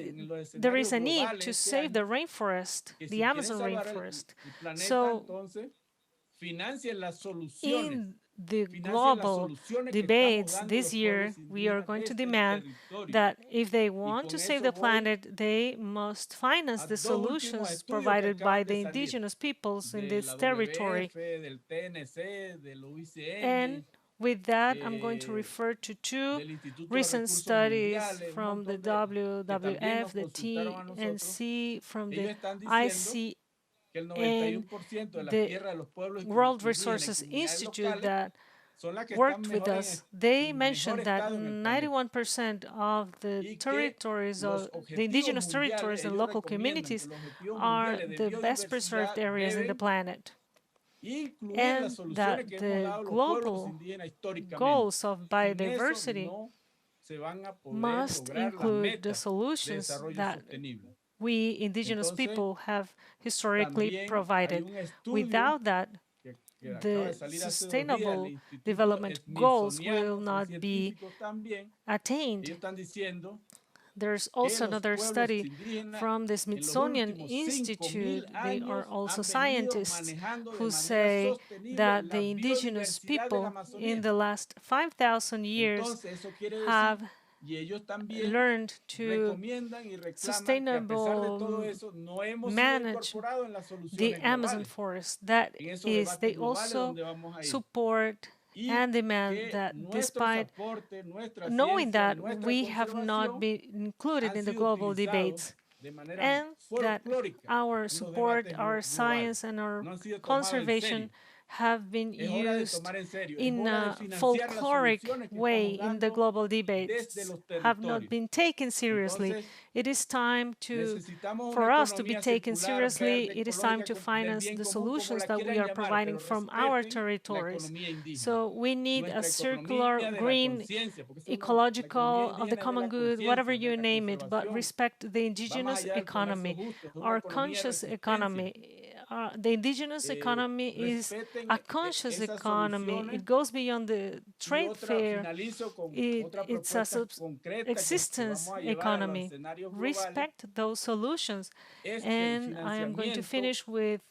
there is a need to save the rainforest, the Amazon rainforest. So, in the global debates this year, we are going to demand that if they want to save the planet, they must finance the solutions provided by the indigenous peoples in this territory. And with that, I'm going to refer to two recent studies from the WWF, the TNC, from the IC, and the World Resources Institute that worked with us. They mentioned that 91% of the territories, of the indigenous territories and local communities, are the best preserved areas in the planet, and that the global goals of biodiversity must include the solutions that we indigenous people have historically provided. Without that, the sustainable development goals will not be attained. There's also another study from the Smithsonian Institute. They are also scientists who say that the indigenous people in the last 5,000 years have learned to sustainably manage the Amazon forest. That is, they also support and demand that despite knowing that we have not been included in the global debates and that our support, our science, and our conservation have been used in a folkloric way in the global debates, have not been taken seriously. It is time for us to be taken seriously. It is time to finance the solutions that we are providing from our territories. So we need a circular, green, ecological, of the common good, whatever you name it, but respect the indigenous economy, our conscious economy. The indigenous economy is a conscious economy. It goes beyond the trade fair. It's a existence economy. Respect those solutions. And I am going to finish with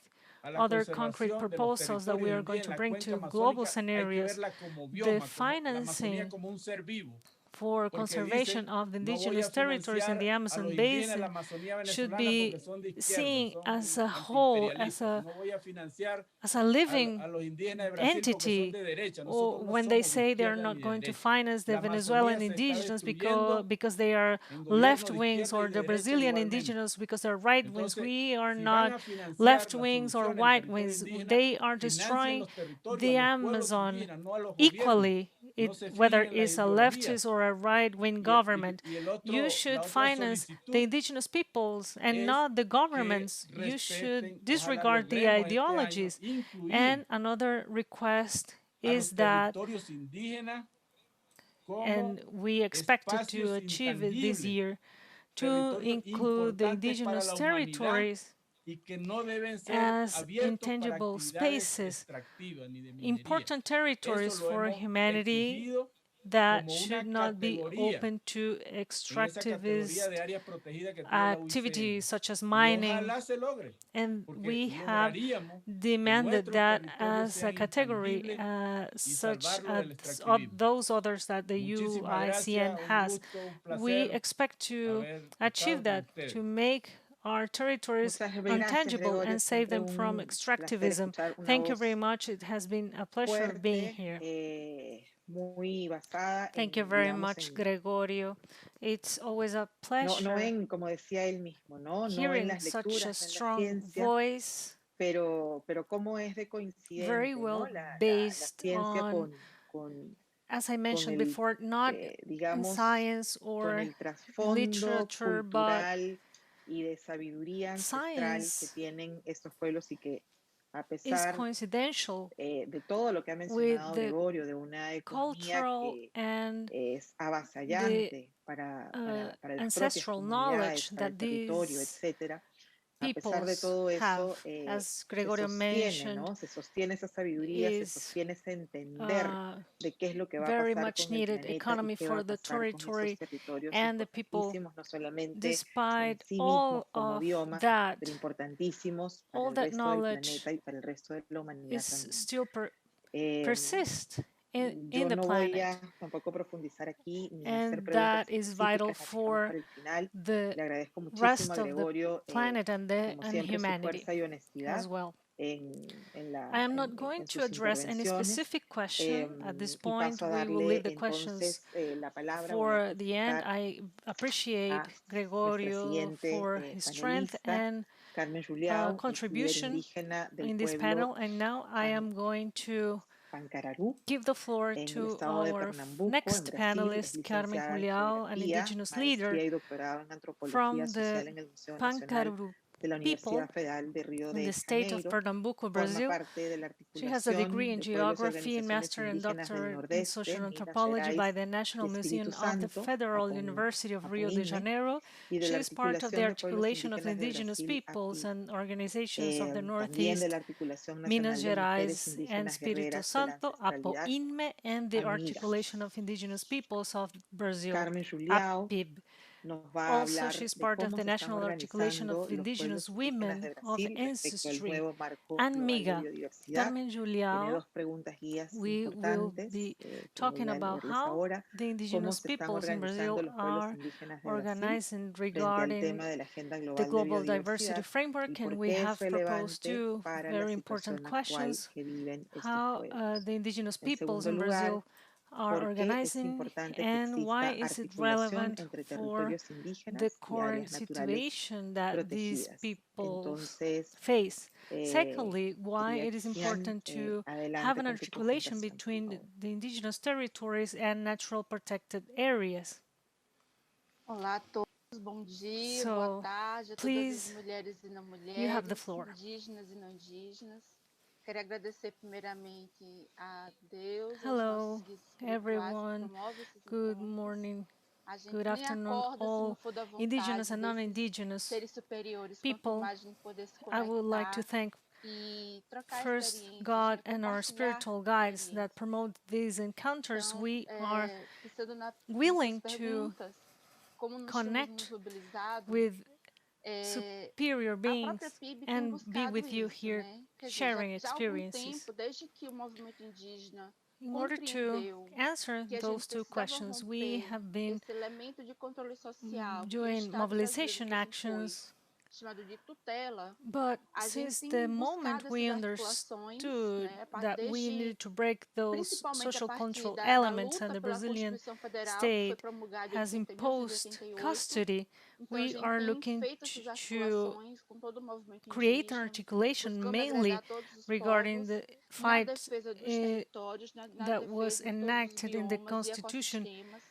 other concrete proposals that we are going to bring to global scenarios. The financing for conservation of the indigenous territories in the Amazon Basin should be seen as a whole, as a living entity. Or when they say they're not going to finance the Venezuelan indigenous because they are left wings, or the Brazilian indigenous because they're right wings, we are not left wings or white wings. They are destroying the Amazon equally. Whether it's a leftist or a right-wing government, you should finance the indigenous peoples and not the governments. You should disregard the ideologies. And another request is that, and we expected to achieve it this year, to include the indigenous territories as intangible spaces, important territories for humanity that should not be open to extractivist activities such as mining. And we have demanded that as a category, such as those others that the UICN has. We expect to achieve that, to make our territories untangible and save them from extractivism. Thank you very much. It has been a pleasure being here. Thank you very much, Gregorio. It's always a pleasure hearing such a strong voice, very well based on, as I mentioned before, not in science or literature, but science is coincidental with the cultural and the ancestral knowledge that these peoples have, as Gregorio mentioned, is very much needed economy for the territory and the people. Despite all of that, all that knowledge is still persists in the planet, and that is vital for the rest of the planet and humanity as well. I am not going to address any specific question at this point. We will leave the questions for the end. I appreciate Gregorio for his strength and contribution in this panel. And now I am going to give the floor to our next panelist, Carmen Julião, an indigenous leader from the Pankararu people in the state of Pernambuco, Brazil. She has a degree in geography, master and doctorate in social anthropology by the National Museum of the Federal University of Rio de Janeiro. She is part of the articulation of indigenous peoples and organizations of the Northeast, Minas Gerais, and Espírito Santo, APOINME, and the articulation of indigenous peoples of Brazil, APIB. Also, she's part of the National Articulation of Indigenous Women of Ancestry. And MIGA, Carmen Julião, we will be talking about how the indigenous peoples in Brazil are organizing regarding the Global Diversity Framework, and we have proposed two very important questions: how the indigenous peoples in Brazil are organizing, and why is it relevant for the current situation that these peoples face? Secondly, why it is important to have an articulation between the indigenous territories and natural protected areas.
Olá a todos, bom dia,
So,
boa tarde a todas as
please,
mulheres e não
you have the
mulheres,
floor.
indígenas e não indígenas. Quero agradecer primeiramente a Deus, aos
Hello,
nossos guias espirituais que
everyone.
promovem esses
Good
encontros.
morning,
A gente
good
nem
afternoon,
acorda se não
all
for da
indigenous
vontade
and
desses
non-indigenous
seres superiores, quanto
people.
mais a gente poder se
I would like to
conectar
thank
e trocar
first
experiências,
God
né?
and our
Compartilhar
spiritual guides that
experiências.
promote these encounters.
Então,
We are
pensando nas
willing
suas
to
perguntas, como nós temos
connect
nos mobilizado,
with superior
a própria
beings
PIB tem
and be
buscado
with you
isso,
here
né? Quer dizer,
sharing
já há algum
experiences.
tempo, desde que o movimento indígena
In order to
compreendeu
answer
que a
those
gente
two
precisava
questions, we
romper
have been
esse elemento de controle social que o
doing
Estado brasileiro
mobilization
nos impôs,
actions.
chamado de tutela,
But
a gente
since
tem
the moment
buscado
we
essas articulações,
understood
né?
that we
Desde
needed to break those
principalmente a
social
partir
control
da
elements and
luta
the
pela
Brazilian
Constituição Federal, que foi
state
promulgada em
has imposed
1988.
custody,
Então, a
we
gente
are
tem
looking
feito essas
to
articulações com todo o movimento
create an
indígena,
articulation
buscando
mainly
agregar todos os
regarding
povos
the
na
fight
defesa dos territórios, na
that was
defesa de todos os
enacted in the
biomas e
Constitution
ecossistemas,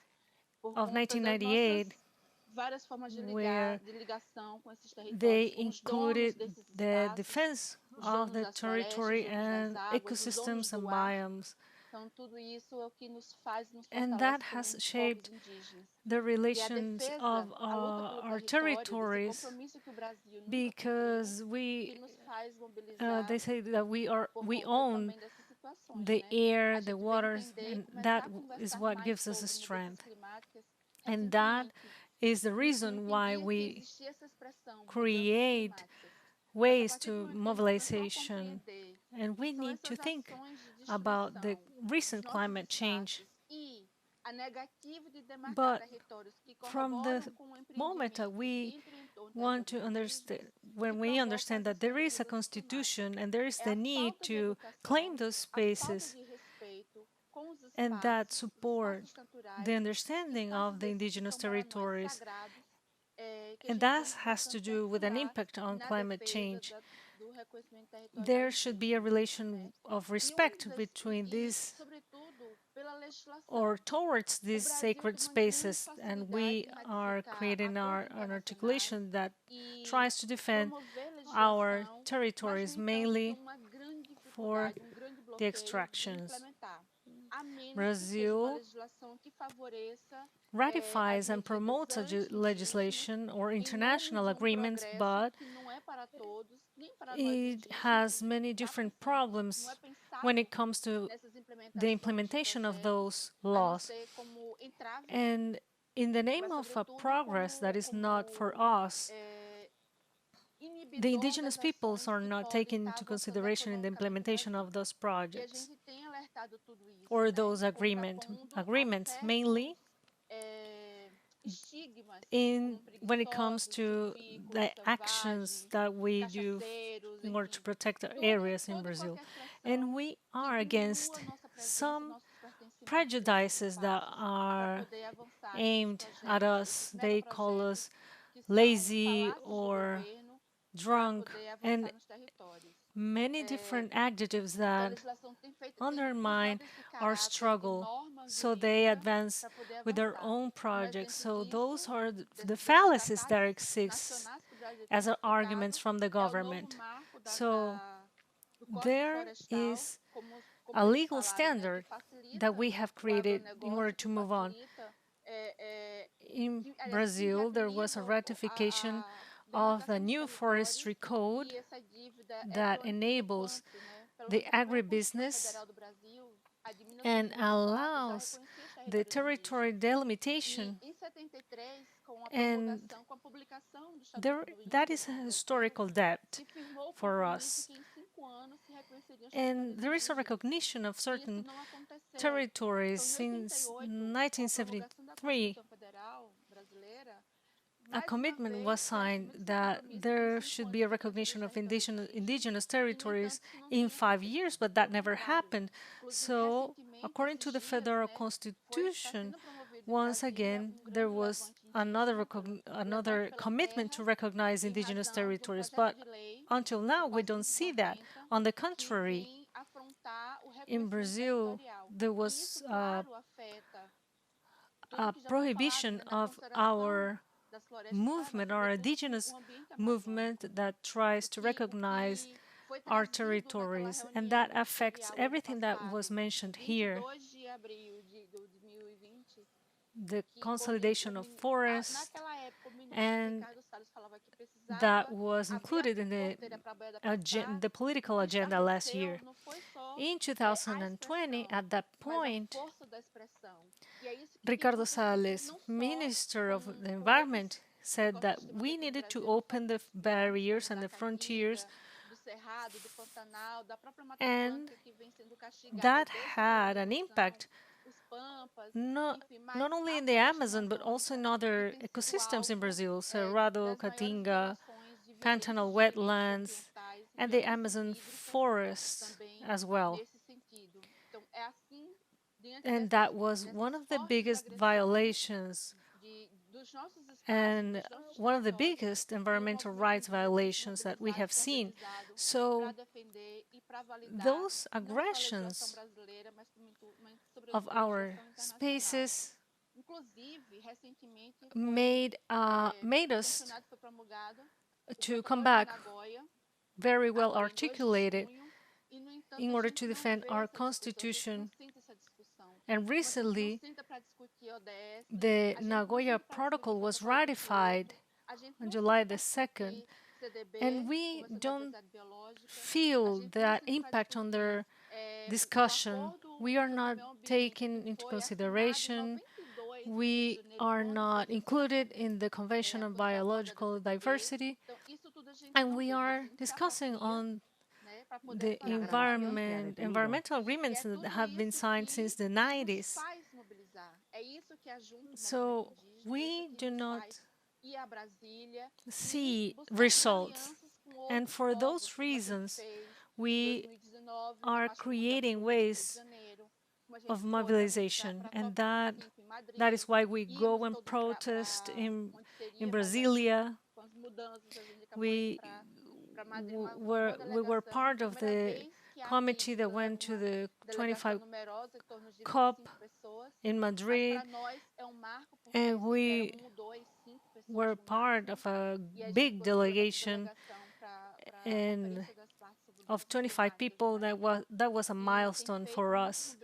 por
of
conta das
1998,
nossas várias formas de
where
ligação com esses
they
territórios, com os donos
included
desses
the
espaços,
defense
os
of
donos
the
das florestas,
territory
os donos
and
das águas, os donos
ecosystems and
do ar.
biomes.
Então, tudo isso é o que nos faz, nos
And
fortalece
that
como
has
povos
shaped
indígenas.
the
E a
relations
defesa,
of
a luta pelo
our
território, desse
territories,
compromisso que o Brasil nunca
because
cumpriu, que
we
nos faz mobilizar
they say that we
por conta
own
também dessas situações,
the
né?
air,
A
the
gente vem
waters,
entender e
and
começar
that
a
is
conversar
what
mais
gives us
sobre mudanças
strength.
climáticas
And that
recentemente.
is the
No
reason why
entender que
we
existia essa expressão, mudanças
create
climáticas. Mas a
ways
partir do
to
momento que a gente começou a
mobilization,
compreender
and we
que são
need to
essas
think
ações de
about the
destruição dos
recent
nossos
climate change.
espaços e a negativa de demarcar
But
territórios que
from the
corroboram com o
moment that
empreendimento
we
entre em torno de
want to
territórios
understand,
indígenas,
when
que
we
provocam
understand that
essas
there is a
mudanças
constitution
climáticas.
and there is
É
the
a
need
falta de
to claim
educação,
those
a falta
spaces
de respeito com os
and that
espaços, os
support
espaços naturais,
the understanding
espaços
of the
esses que
indigenous
são para nós
territories.
sagrados, que a
And
gente
that
vem,
has to
portanto,
do with an
perfurar
impact on
na
climate
defesa
change.
do reconhecimento territorial
There should be a
indígena, né?
relation of respect between these
sobretudo, pela legislação.
or towards
O
these
Brasil
sacred
tem uma grande
spaces, and
facilidade
we
em
are
ratificar
creating an
acordos internacionais
articulation that
e
tries to defend
promover
our
legislação, mas,
territories
no entanto,
mainly
tem uma grande
for
dificuldade, grande
the
bloqueio de
extractions.
implementar, a menos que seja uma
Brazil
legislação que favoreça as
ratifies and
medidas
promotes
anti-indígenas
legislation or
em nome
international
de
agreements,
progresso
but
que não é para todos, nem para nós
it
indígenas,
has many
está
different
pensando, não
problems
é pensado
when it comes to
nessas
the
implementações de
implementation of
projetos,
those
a não
laws.
ser como entraves,
And in the name
mas
of a
sobretudo
progress that is not for us, the
inibidor
indigenous
das
peoples
ações
are
que
not
podem
taken
estar
into
avançando
consideration in the
economicamente no
implementation of
Brasil.
those
E a
projects
gente tem alertado tudo isso,
or
né?
those
Contrapondo a
agreements, mainly
estigmas
in
como
when it comes
preguiçosos,
to the
silvícolas,
actions
selvagens,
that we do
cachaceiros,
in order to
enfim.
protect our
Toda,
areas in
toda e
Brazil.
qualquer expressão
And we
que
are
diminua
against
a nossa presença,
some
nossos pertencimentos
prejudices that
para
are
poder avançar nesses
aimed at
projetos,
us.
esses
They call
megaprojetos
us
que são
lazy
palácios do
or
governo para
drunk
poder
and
avançar nos territórios.
many different adjectives
A
that
legislação tem
undermine
buscado esse
our
caráter de
struggle,
norma
so they
jurídica
advance
para poder
with their
avançar.
own projects.
Exemplo
So those
disso,
are the
desses
fallacies that
tratados
exist
nacionais que o Brasil tem
as
ratificado,
arguments from the
é o novo
government.
marco
So
do Código
there
Florestal,
is
como
a
eles
legal
falaram, né, que
standard
facilita
that we have
o
created in order
agronegócio,
to
que
move on.
facilita,
In
que, aliás, que
Brazil, there was a
reabilita
ratification
a
of the
demarcação dos
new forestry
territórios
code
e essa dívida é
that
tão antiga
enables
quanto, né? Pelo
the
menos a primeira Constituição
agribusiness
Federal do Brasil, a de
and
1924, já
allows
reconhecia os
the
territórios
territory
indígenas.
delimitation
E em 73, com
And that is a historical debt for us. And there is a recognition of certain territories since 1973. A commitment was signed that there should be a recognition of indigenous territories in 5 years, but that never happened. So, according to the federal constitution, once again, there was another commitment to recognize indigenous territories, but until now, we don't see that. On the contrary, in Brazil, there was a prohibition of our movement, our indigenous movement that tries to recognize our territories, and that affects everything that was mentioned here. The consolidation of forests, and that was included in the political agenda last year. In 2020, at that point, Ricardo Salles, Minister of the Environment, said that we needed to open the barriers and the frontiers, and that had an impact not only in the Amazon, but also in other ecosystems in Brazil, Cerrado, Caatinga, Pantanal wetlands, and the Amazon forests as well. And that was one of the biggest violations and one of the biggest environmental rights violations that we have seen. So those aggressions of our spaces made us to come back very well articulated in order to defend our constitution. And recently, the Nagoya Protocol was ratified on July the 2nd, and we don't feel that impact on their discussion. We are not taken into consideration. We are not included in the Convention on Biological Diversity, and we are discussing on the environmental agreements that have been signed since the 90s. So we do not see results. And for those reasons, we are creating ways of mobilization. And that is why we go and protest in Brasilia. We were part of the committee that went to the 25 COP in Madrid, and we were part of a big delegation and of 25 people. That was a milestone for us,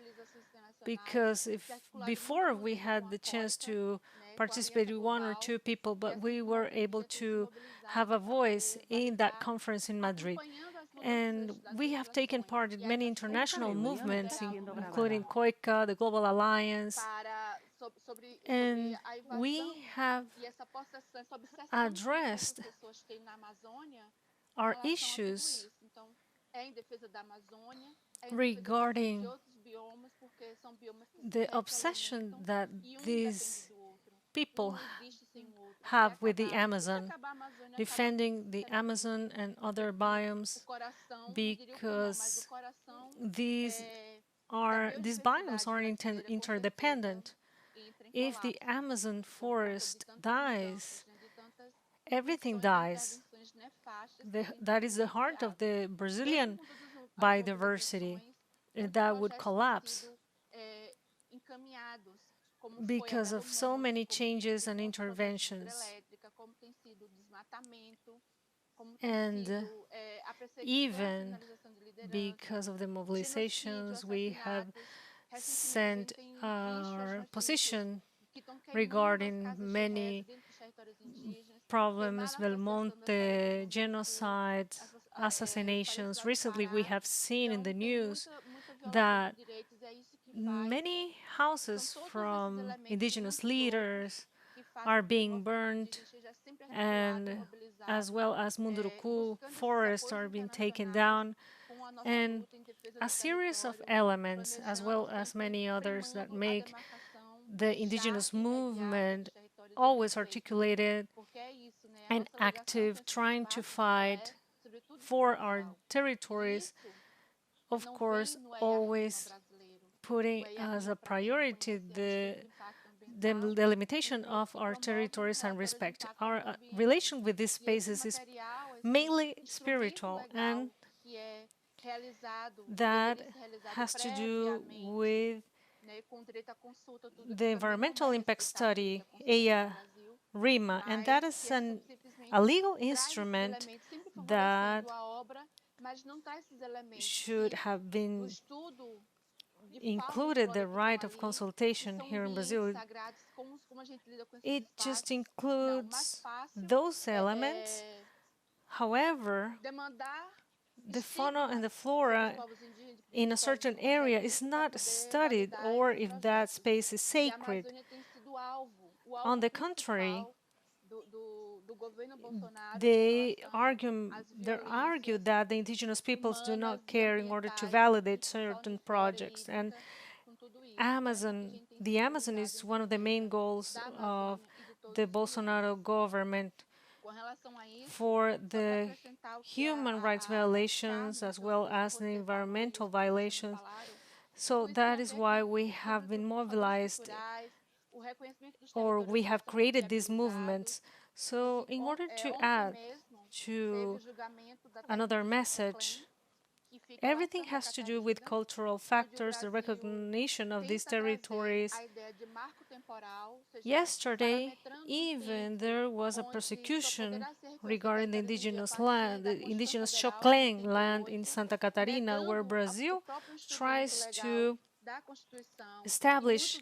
because if before we had the chance to participate with 1 or 2 people, but we were able to have a voice in that conference in Madrid. And we have taken part in many international movements, including COICA, the Global Alliance, and we have addressed our issues regarding the obsession that these people have with the Amazon, defending the Amazon and other biomes, because these biomes are interdependent. If the Amazon forest dies, everything dies. That is the heart of the Brazilian biodiversity. That would collapse because of so many changes and interventions. And even because of the mobilizations, we have sent our position regarding many problems, Belmonte, genocide, assassinations. Recently, we have seen in the news that many houses from indigenous leaders are being burned, and as well as Munduruku forests are being taken down, and a series of elements, as well as many others that make the indigenous movement always articulated and active, trying to fight for our territories, of course, always putting as a priority the delimitation of our territories and respect. Our relation with these spaces is mainly spiritual, and that has to do with the environmental impact study, EIA RIMA, and that is a legal instrument that should have been included the right of consultation here in Brazil. It just includes those elements. However, the fauna and the flora in a certain area is not studied, or if that space is sacred. On the contrary, they argue that the indigenous peoples do not care in order to validate certain projects. And the Amazon is one of the main goals of the Bolsonaro government for the human rights violations as well as the environmental violations. So that is why we have been mobilized, or we have created these movements. So in order to add to another message, everything has to do with cultural factors, the recognition of these territories. Yesterday, even there was a persecution regarding the indigenous land, the indigenous Choclen land in Santa Catarina, where Brazil tries to establish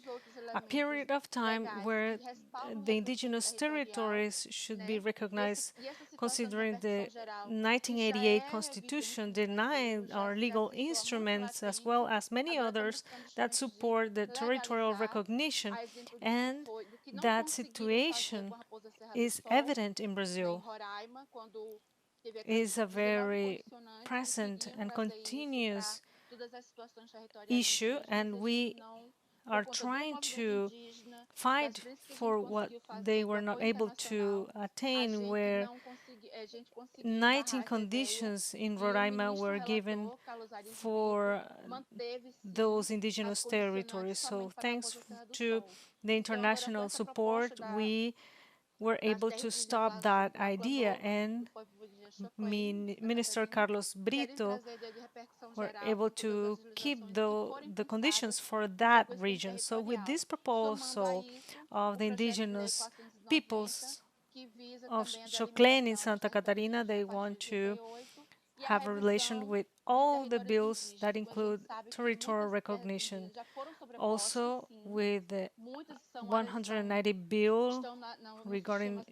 a period of time where the indigenous territories should be recognized, considering the 1988 Constitution denying our legal instruments, as well as many others that support the territorial recognition. And that situation is evident in Brazil. Is a very present and continuous issue, and we are trying to fight for what they were not able to attain, where 19 conditions in Roraima were given for those indigenous territories. So thanks to the international support, we were able to stop that idea, and Minister Carlos Brito were able to keep the conditions for that region. So with this proposal of the indigenous peoples of Choclen in Santa Catarina, they want to have a relation with all the bills that include territorial recognition. Also with the 190 bill regarding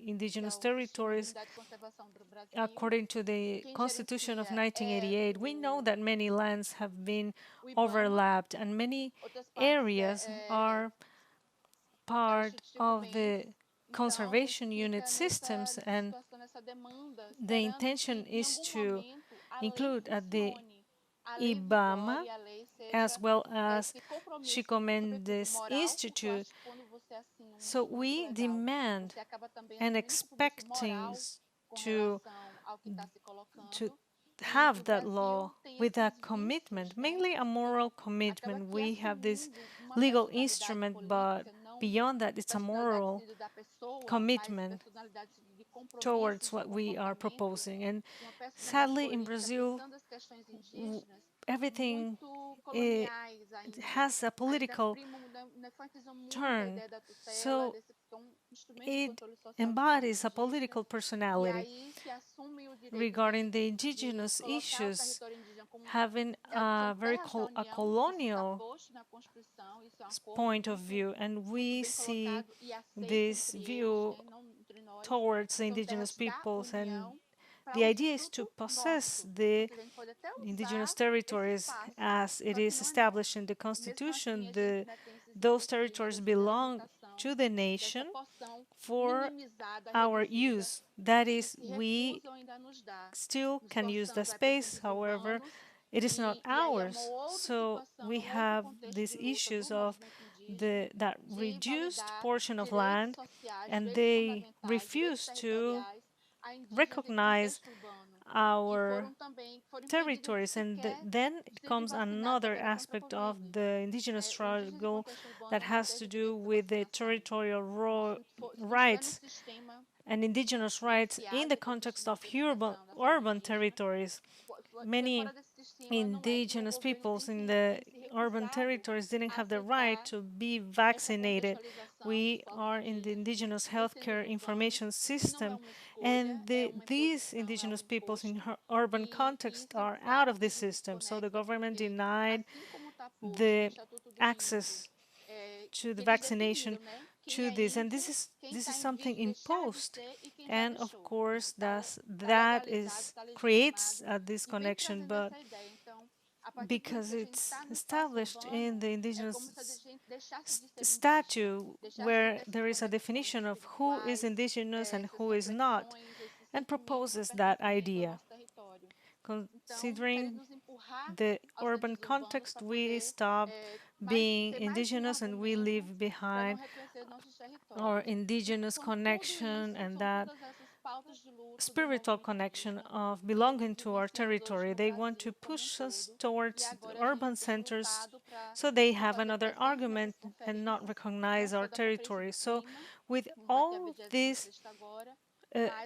indigenous territories, according to the Constitution of 1988, we know that many lands have been overlapped and many areas are part of the conservation unit systems, and the intention is to include at the IBAMA as well as Chico Mendes Institute. So we demand and expecting to have that law with a commitment, mainly a moral commitment. We have this legal instrument, but beyond that, it's a moral commitment towards what we are proposing. And sadly, in Brazil, everything has a political turn. So it embodies a political personality regarding the indigenous issues, having a very colonial point of view, and we see this view towards the indigenous peoples, and the idea is to possess the indigenous territories as it is established in the Constitution. Those territories belong to the nation for our use. That is, we still can use the space, however, it is not ours. So we have these issues of that reduced portion of land, and they refuse to recognize our territories. And then it comes another aspect of the indigenous struggle that has to do with the territorial rights and indigenous rights in the context of urban territories. Many indigenous peoples in the urban territories didn't have the right to be vaccinated. We are in the indigenous healthcare information system, and these indigenous peoples in urban context are out of the system. So the government denied the access to the vaccination to this, and this is something imposed, and of course that creates a disconnection, but because it's established in the indigenous statute where there is a definition of who is indigenous and who is not, and proposes that idea. Considering the urban context, we stop being indigenous and we leave behind our indigenous connection and that spiritual connection of belonging to our territory. They want to push us towards urban centers so they have another argument and not recognize our territory. So with all these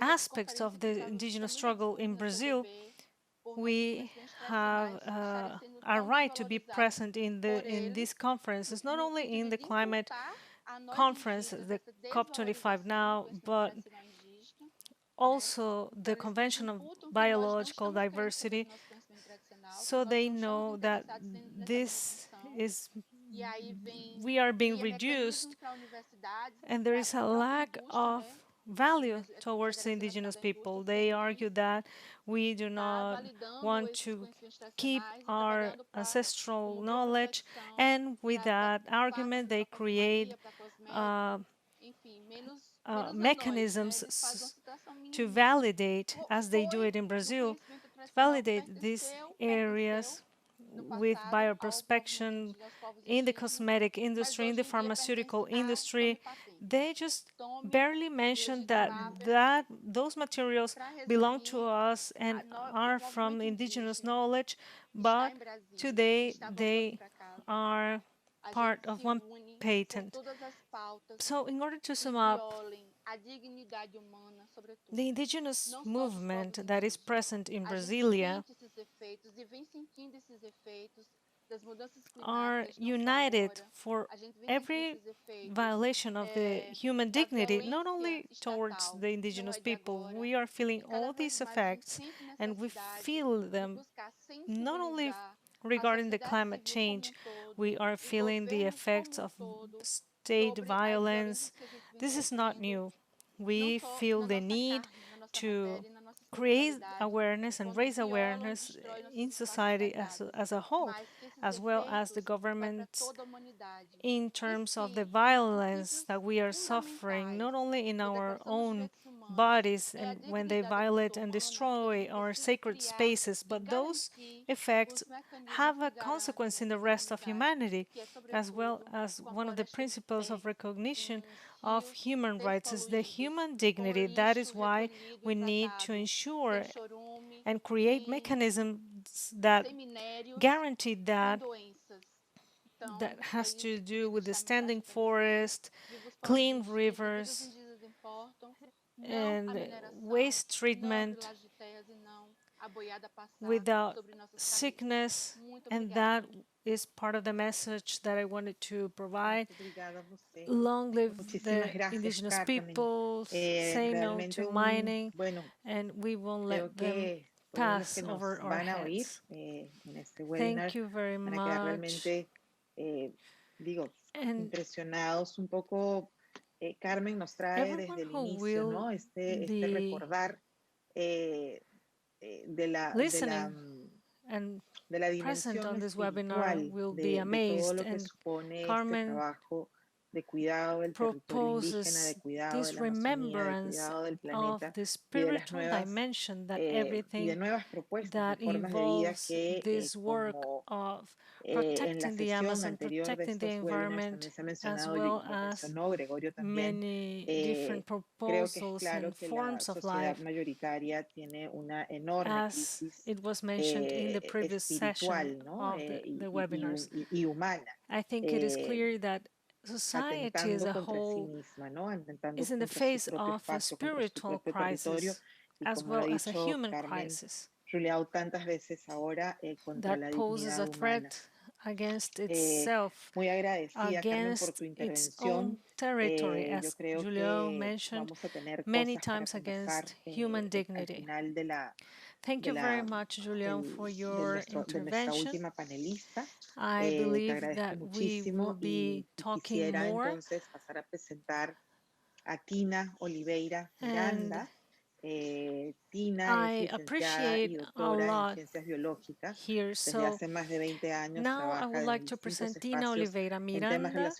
aspects of the indigenous struggle in Brazil, we have a right to be present in these conferences, not only in the climate conference, the COP25 now, but also the Convention of Biological Diversity, so they know that we are being reduced and there is a lack of value towards the indigenous people. They argue that we do not want to keep our ancestral knowledge, and with that argument they create mechanisms to validate, as they do it in Brazil, to validate these areas with bioprospection in the cosmetic industry, in the pharmaceutical industry. They just barely mention that those materials belong to us and are from indigenous knowledge, but today they are part of one patent. So in order to sum up, the indigenous movement that is present in Brasilia are united for every violation of the human dignity, not only towards the indigenous people. We are feeling all these effects, and we feel them not only regarding the climate change. We are feeling the effects of state violence. This is not new. We feel the need to create awareness and raise awareness in society as a whole, as well as the governments, in terms of the violence that we are suffering, not only in our own bodies and when they violate and destroy our sacred spaces, but those effects have a consequence in the rest of humanity, as well as one of the principles of recognition of human rights is the human dignity. That is why we need to ensure and create mechanisms that guarantee that has to do with the standing forest, clean rivers, and waste treatment without sickness, and that is part of the message that I wanted to provide. Long live the indigenous people, say no to mining, and we won't let them pass over our heads. Thank you very much. And
impresionados un poco, Carmen nos trae desde el inicio, ¿no? Este recordar de la
present on
dimensión
this webinar
espiritual
will be
de todo
amazed,
lo que
and
supone este
Carmen
trabajo
proposes this remembrance of the spiritual dimension that everything that involves this work of protecting the Amazon, protecting the environment, as well as many different proposals and forms of life, as it was mentioned in the previous session of the webinars. I think it is clear that society as a whole is in the face of a spiritual crisis as well as a human crisis that poses a threat against itself, against its own territory, as Julião mentioned many times, against human dignity. Thank you very much, Julião, for your intervention. I believe that we will be talking more. And I appreciate a lot here. So now I would like to present Tina Oliveira. Miranda.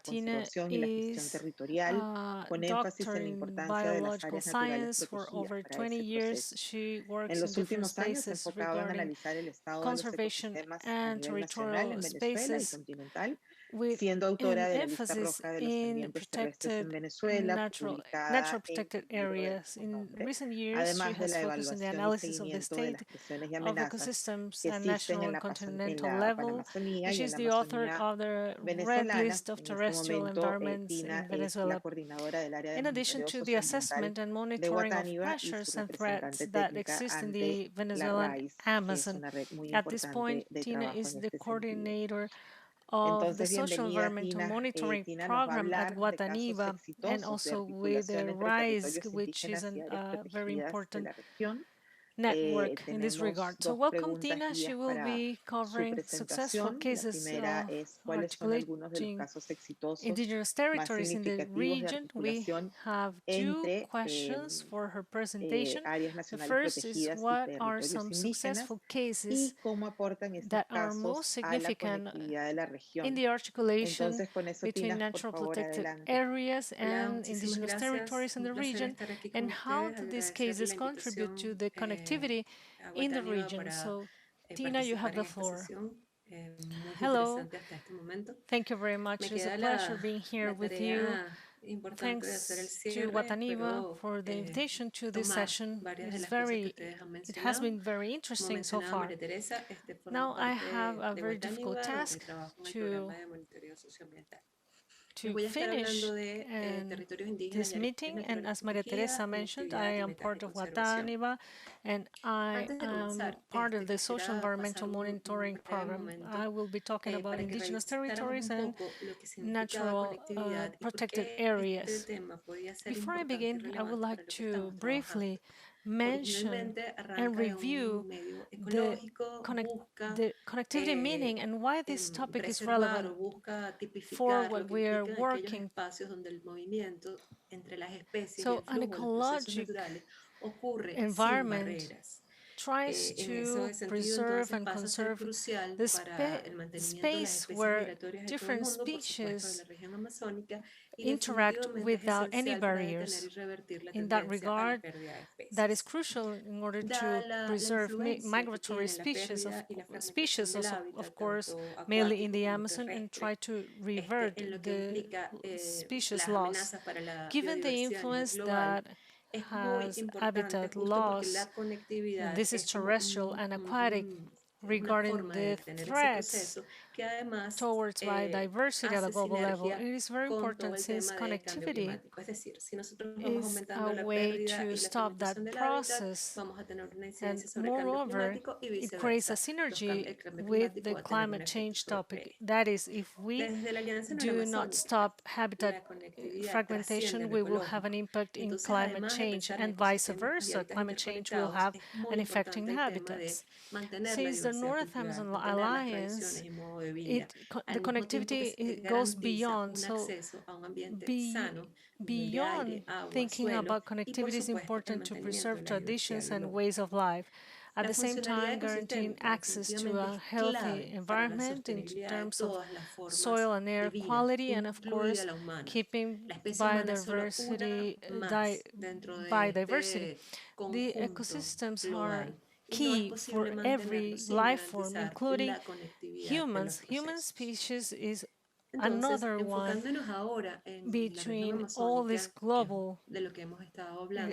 Tina is a doctor in biological science for over 20 years. She works in different spaces regarding conservation and territorial spaces, with an emphasis in protected natural protected areas. In recent years, she has focused on the analysis of the state of ecosystems at national and continental level, and she's the author of the Red List of Terrestrial Environments in Venezuela, in addition to the assessment and monitoring of pressures and threats that exist in the Venezuelan Amazon. At this point, Tina is the coordinator of the Socio-environmental monitoring program at Wataniba, and also with the RISE, which is a very important network in this regard. So welcome, Tina. She will be covering successful cases of articulating indigenous territories in the region. We have two questions for her presentation. The first is, what are some successful cases that are most significant in the articulation between natural protected areas and indigenous territories in the region, and how do these cases contribute to the connectivity in the region? So, Tina, you have the floor. Hello. Thank you very much. It is a pleasure being here with you. Thanks to Wataniba for the invitation to this session. It has been very interesting so far. Now I have a very difficult task to finish this meeting, and as Maria Teresa mentioned, I am part of Wataniba, and I am part of the Socio-environmental monitoring program. I will be talking about indigenous territories and natural protected areas. Before I begin, I would like to briefly mention and review the connectivity meaning and why this topic is relevant for what we are working. So an ecological environment tries to preserve and conserve the space where different species interact without any barriers. In that regard, that is crucial in order to preserve migratory species, of course, mainly in the Amazon, and try to revert the species loss. Given the influence that has habitat loss, and this is terrestrial and aquatic, regarding the threats towards biodiversity at a global level, it is very important, since connectivity is a way to stop that process, and moreover, it creates a synergy with the climate change topic. That is, if we do not stop habitat fragmentation, we will have an impact in climate change, and vice versa. Climate change will have an effect in habitats. Since the North Amazon Alliance, the connectivity goes beyond. So beyond thinking about connectivity, is important to preserve traditions and ways of life. at the same time guaranteeing access to a healthy environment in terms of soil and air quality, and of course keeping biodiversity. The ecosystems are key for every life form, including humans. Human species is another one between all these global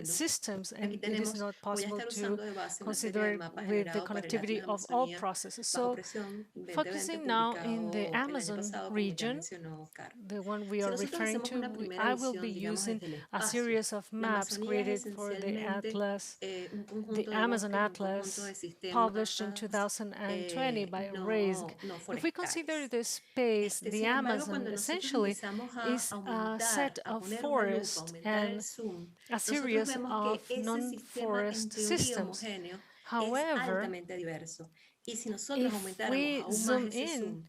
systems, and it is not possible to consider it with the connectivity of all processes. So focusing now in the Amazon region, the one we are referring to, I will be using a series of maps created for the Atlas, the Amazon Atlas, published in 2020 by RAISG. If we consider the space, the Amazon essentially is a set of forests and a series of non-forest systems. However, if we zoom in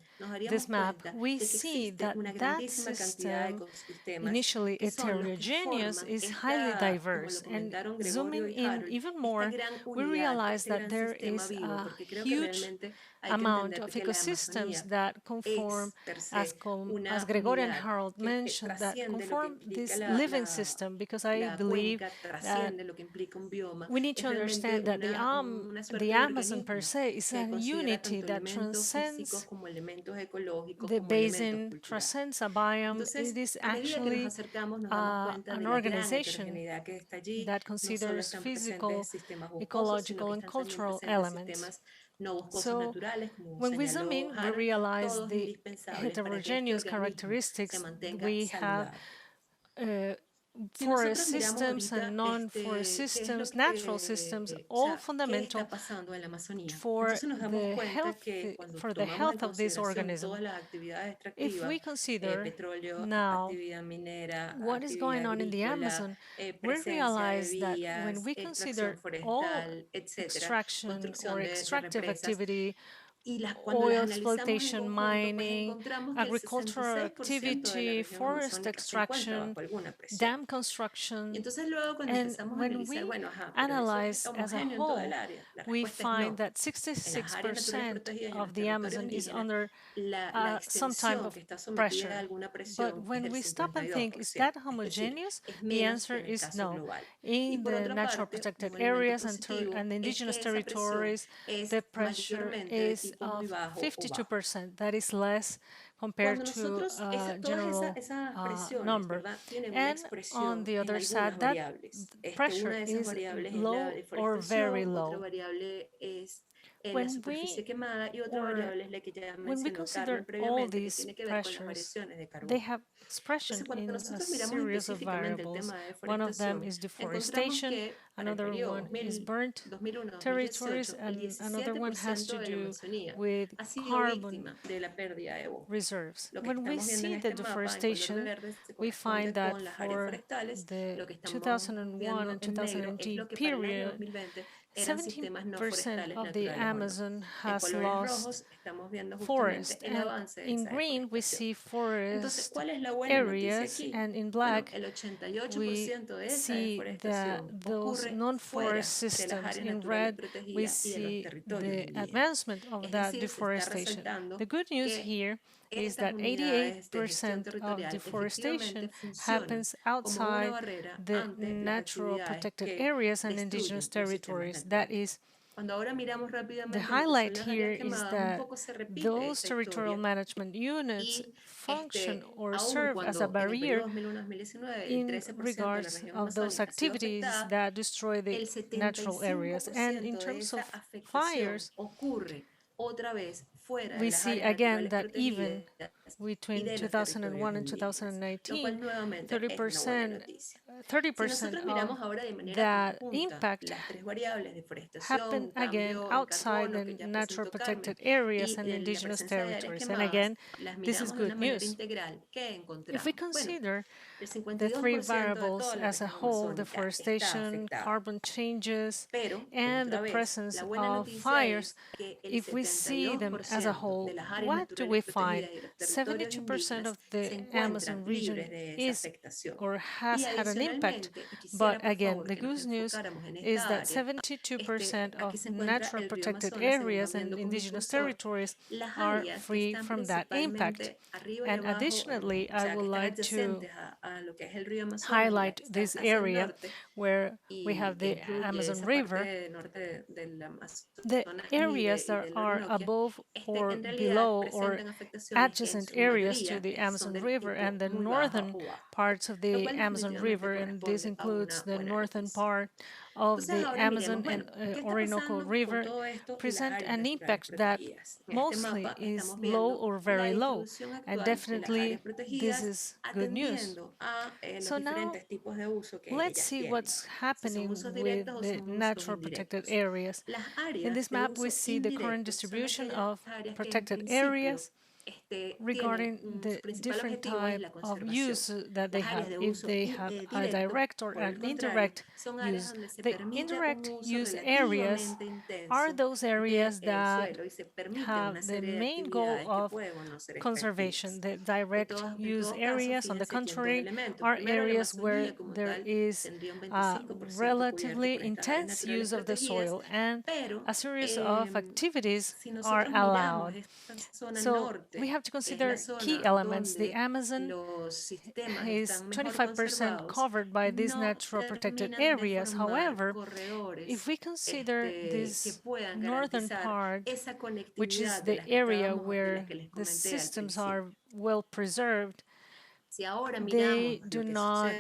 this map, we see that that system, initially heterogeneous, is highly diverse. And zooming in even more, we realize that there is a huge amount of ecosystems that conform, as Gregorian Harold mentioned, that conform this living system, because I believe that we need to understand that the Amazon per se is a unity that transcends the basin, transcends a biome. It is actually an organization that considers physical, ecological, and cultural elements. So when we zoom in, we realize the heterogeneous characteristics. We have forest systems and non-forest systems, natural systems, all fundamental for the health of this organism. If we consider now what is going on in the Amazon, we realize that when we consider all extraction or extractive activity, oil exploitation, mining, agricultural activity, forest extraction, dam construction. And when we analyze as a whole, we find that 66% of the Amazon is under some type of pressure. But when we stop and think, is that homogeneous? The answer is no. In the natural protected areas and indigenous territories, the pressure is of 52%. That is less compared to general number. And on the other side, that pressure is low or very low. When we consider all these pressures, they have expression in a series of variables. One of them is deforestation, another one is burnt territories, and another one has to do with carbon reserves. When we see the deforestation, we find that for the 2001 and 2018 period, 17% of the Amazon has lost forest. And in green, we see forest areas, and in black, we see those non-forest systems. In red, we see the advancement of that deforestation. The good news here is that 88% of deforestation happens outside the natural protected areas and indigenous territories. That is, the highlight here is that those territorial management units function or serve as a barrier in regards of those activities that destroy the natural areas. And in terms of fires, we see again that even between 2001 and 2019, 30% of that impact happened again outside the natural protected areas and indigenous territories. And again, this is good news. If we consider the three variables as a whole, deforestation, carbon changes, and the presence of fires, if we see them as a whole, what do we find? 72% of the Amazon region is or has had an impact. But again, the good news is that 72% of natural protected areas and indigenous territories are free from that impact. And additionally, I would like to highlight this area where we have the Amazon River. The areas that are above or below or adjacent areas to the Amazon River and the northern parts of the Amazon River, and this includes the northern part of the Amazon and Orinoco River, present an impact that mostly is low or very low, and definitely this is good news. So now let's see what's happening with the natural protected areas. In this map, we see the current distribution of protected areas regarding the different type of use that they have, if they have a direct or an indirect use. The indirect use areas are those areas that have the main goal of conservation. The direct use areas, on the contrary, are areas where there is relatively intense use of the soil and a series of activities are allowed. So we have to consider key elements. The Amazon is 25% covered by these natural protected areas. However, if we consider this northern part, which is the area where the systems are well preserved, they do not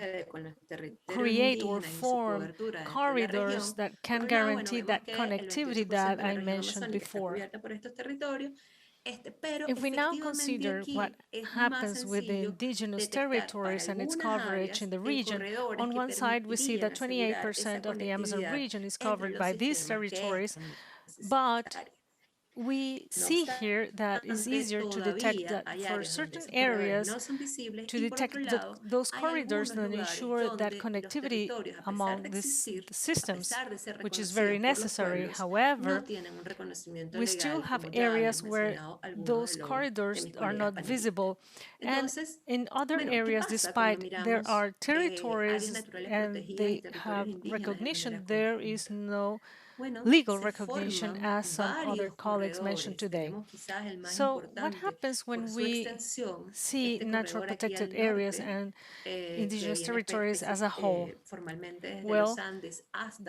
create or form corridors that can guarantee that connectivity that I mentioned before. If we now consider what happens with the indigenous territories and its coverage in the region, on one side we see that 28% of the Amazon region is covered by these territories, but we see here that it's easier to detect that for certain areas, to detect those corridors that ensure that connectivity among these systems, which is very necessary. However, we still have areas where those corridors are not visible. And in other areas, despite there are territories and they have recognition, there is no legal recognition, as some other colleagues mentioned today. So what happens when we see natural protected areas and indigenous territories as a whole? Well,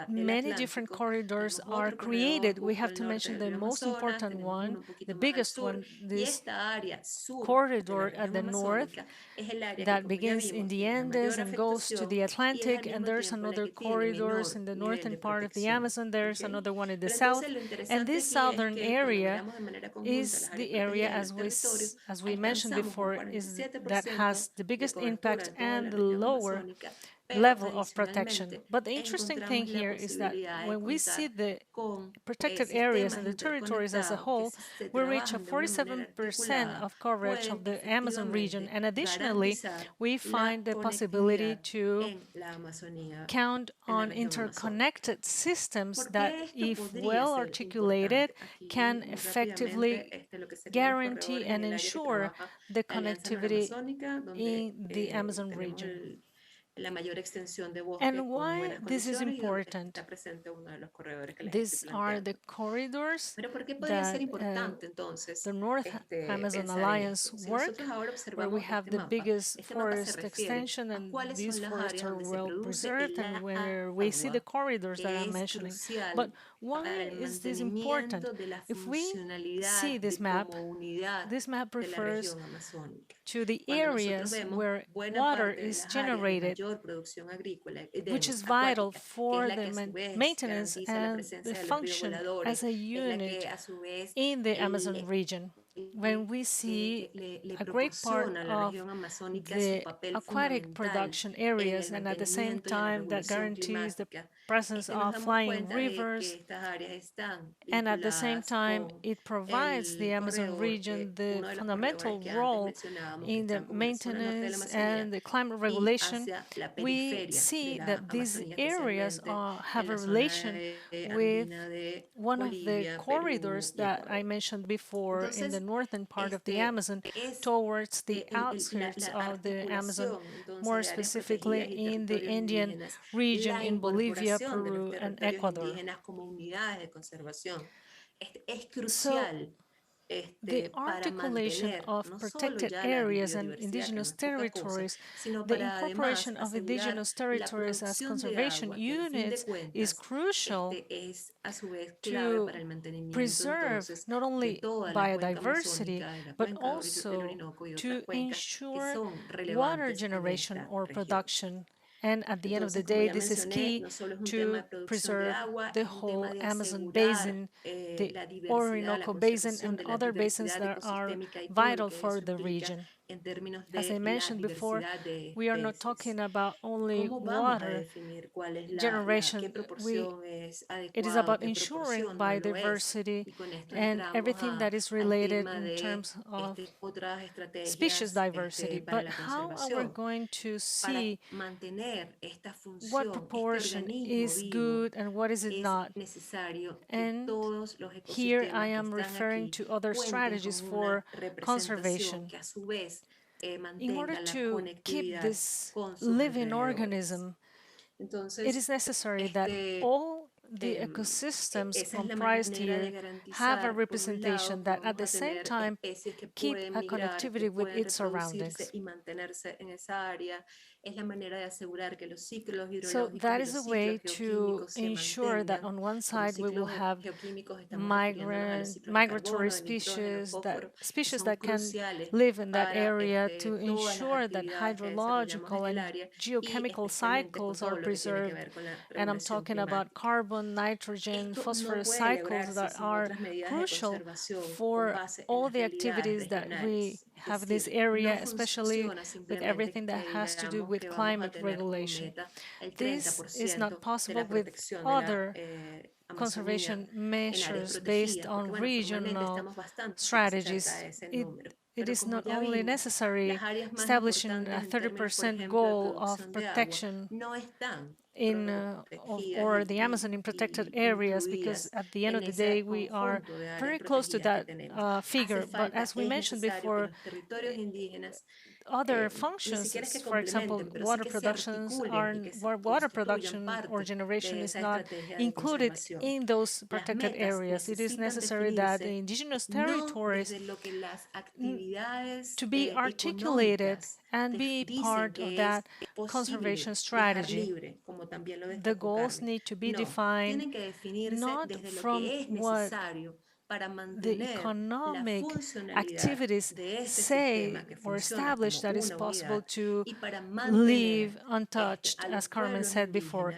many different corridors are created. We have to mention the most important one, the biggest one, this corridor at the north that begins in the Andes and goes to the Atlantic, and there's another corridors in the northern part of the Amazon, there's another one in the south, and this southern area is the area, as we mentioned before, is that has the biggest impact and the lower level of protection. But the interesting thing here is that when we see the protected areas and the territories as a whole, we reach a 47% of coverage of the Amazon region, and additionally, we find the possibility to count on interconnected systems that, if well articulated, can effectively guarantee and ensure the connectivity in the Amazon region. And why this is important? These are the corridors that the North Amazon Alliance work, where we have the biggest forest extension, and these forests are well preserved, and where we see the corridors that I'm mentioning. But why is this important? If we see this map refers to the areas where water is generated, which is vital for the maintenance and the function as a unit in the Amazon region. When we see a great part of the aquatic production areas, and at the same time that guarantees the presence of flying rivers, and at the same time it provides the Amazon region the fundamental role in the maintenance and the climate regulation, we see that these areas have a relation with one of the corridors that I mentioned before in the northern part of the Amazon towards the outskirts of the Amazon, more specifically in the Indian region in Bolivia, Peru, and Ecuador. So, the articulation of protected areas and indigenous territories, the incorporation of indigenous territories as conservation units is crucial to preserve not only biodiversity, but also to ensure water generation or production. And at the end of the day, this is key to preserve the whole Amazon basin, the Orinoco Basin, and other basins that are vital for the region. As I mentioned before, we are not talking about only water generation. It is about ensuring biodiversity and everything that is related in terms of species diversity. But how are we going to see what proportion is good and what is it not? And here I am referring to other strategies for conservation. In order to keep this living organism, it is necessary that all the ecosystems comprised here have a representation that at the same time keep a connectivity with its surroundings. So that is a way to ensure that on one side we will have migratory species that can live in that area, to ensure that hydrological and geochemical cycles are preserved. And I'm talking about carbon, nitrogen, phosphorus cycles that are crucial for all the activities that we have in this area, especially with everything that has to do with climate regulation. This is not possible with other conservation measures based on regional strategies. It is not only necessary establishing a 30% goal of protection or the Amazon in protected areas, because at the end of the day we are very close to that figure. But as we mentioned before, other functions, for example, water production or generation is not included in those protected areas. It is necessary that the indigenous territories to be articulated and be part of that conservation strategy. The goals need to be defined not from what the economic activities say or establish that is possible to leave untouched, as Carmen said before.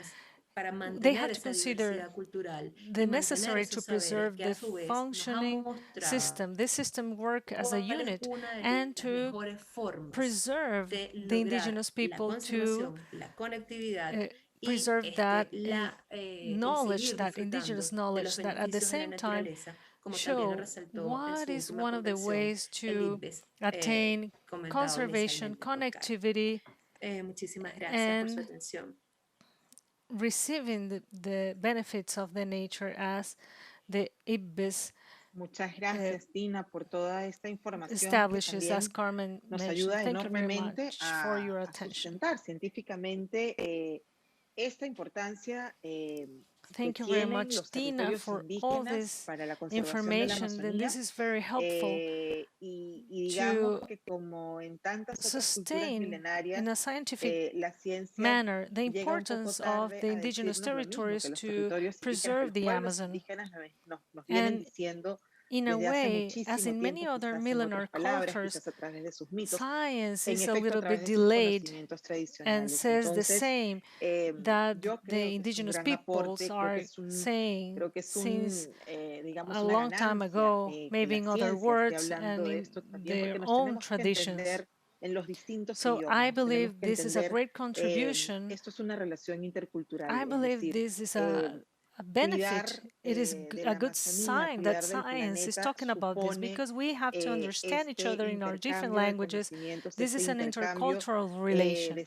They have to consider the necessary to preserve the functioning system. This system work as a unit, and to preserve the indigenous people, to preserve that knowledge, that indigenous knowledge, that at the same time show what is one of the ways to attain conservation, connectivity, and receiving the benefits of the nature as the IBIS
Muchas gracias, Dina, por toda esta información
establishes,
que
as Carmen
nos
mentioned.
ayuda
Thank you very
enormemente
much for your attention.
sustentar científicamente esta importancia
Thank you very much, Dina, for all this information. Then this is very helpful to sustain in a scientific manner the importance of the indigenous territories to preserve the Amazon. And in a way, as in many other millennial cultures, science is a little bit delayed and says the same that the indigenous peoples are saying since a long time ago, maybe in other words and in their own traditions. So I believe this is a great contribution. I believe this is a benefit. It is a good sign that science is talking about this, because we have to understand each other in our different languages. This is an intercultural relation.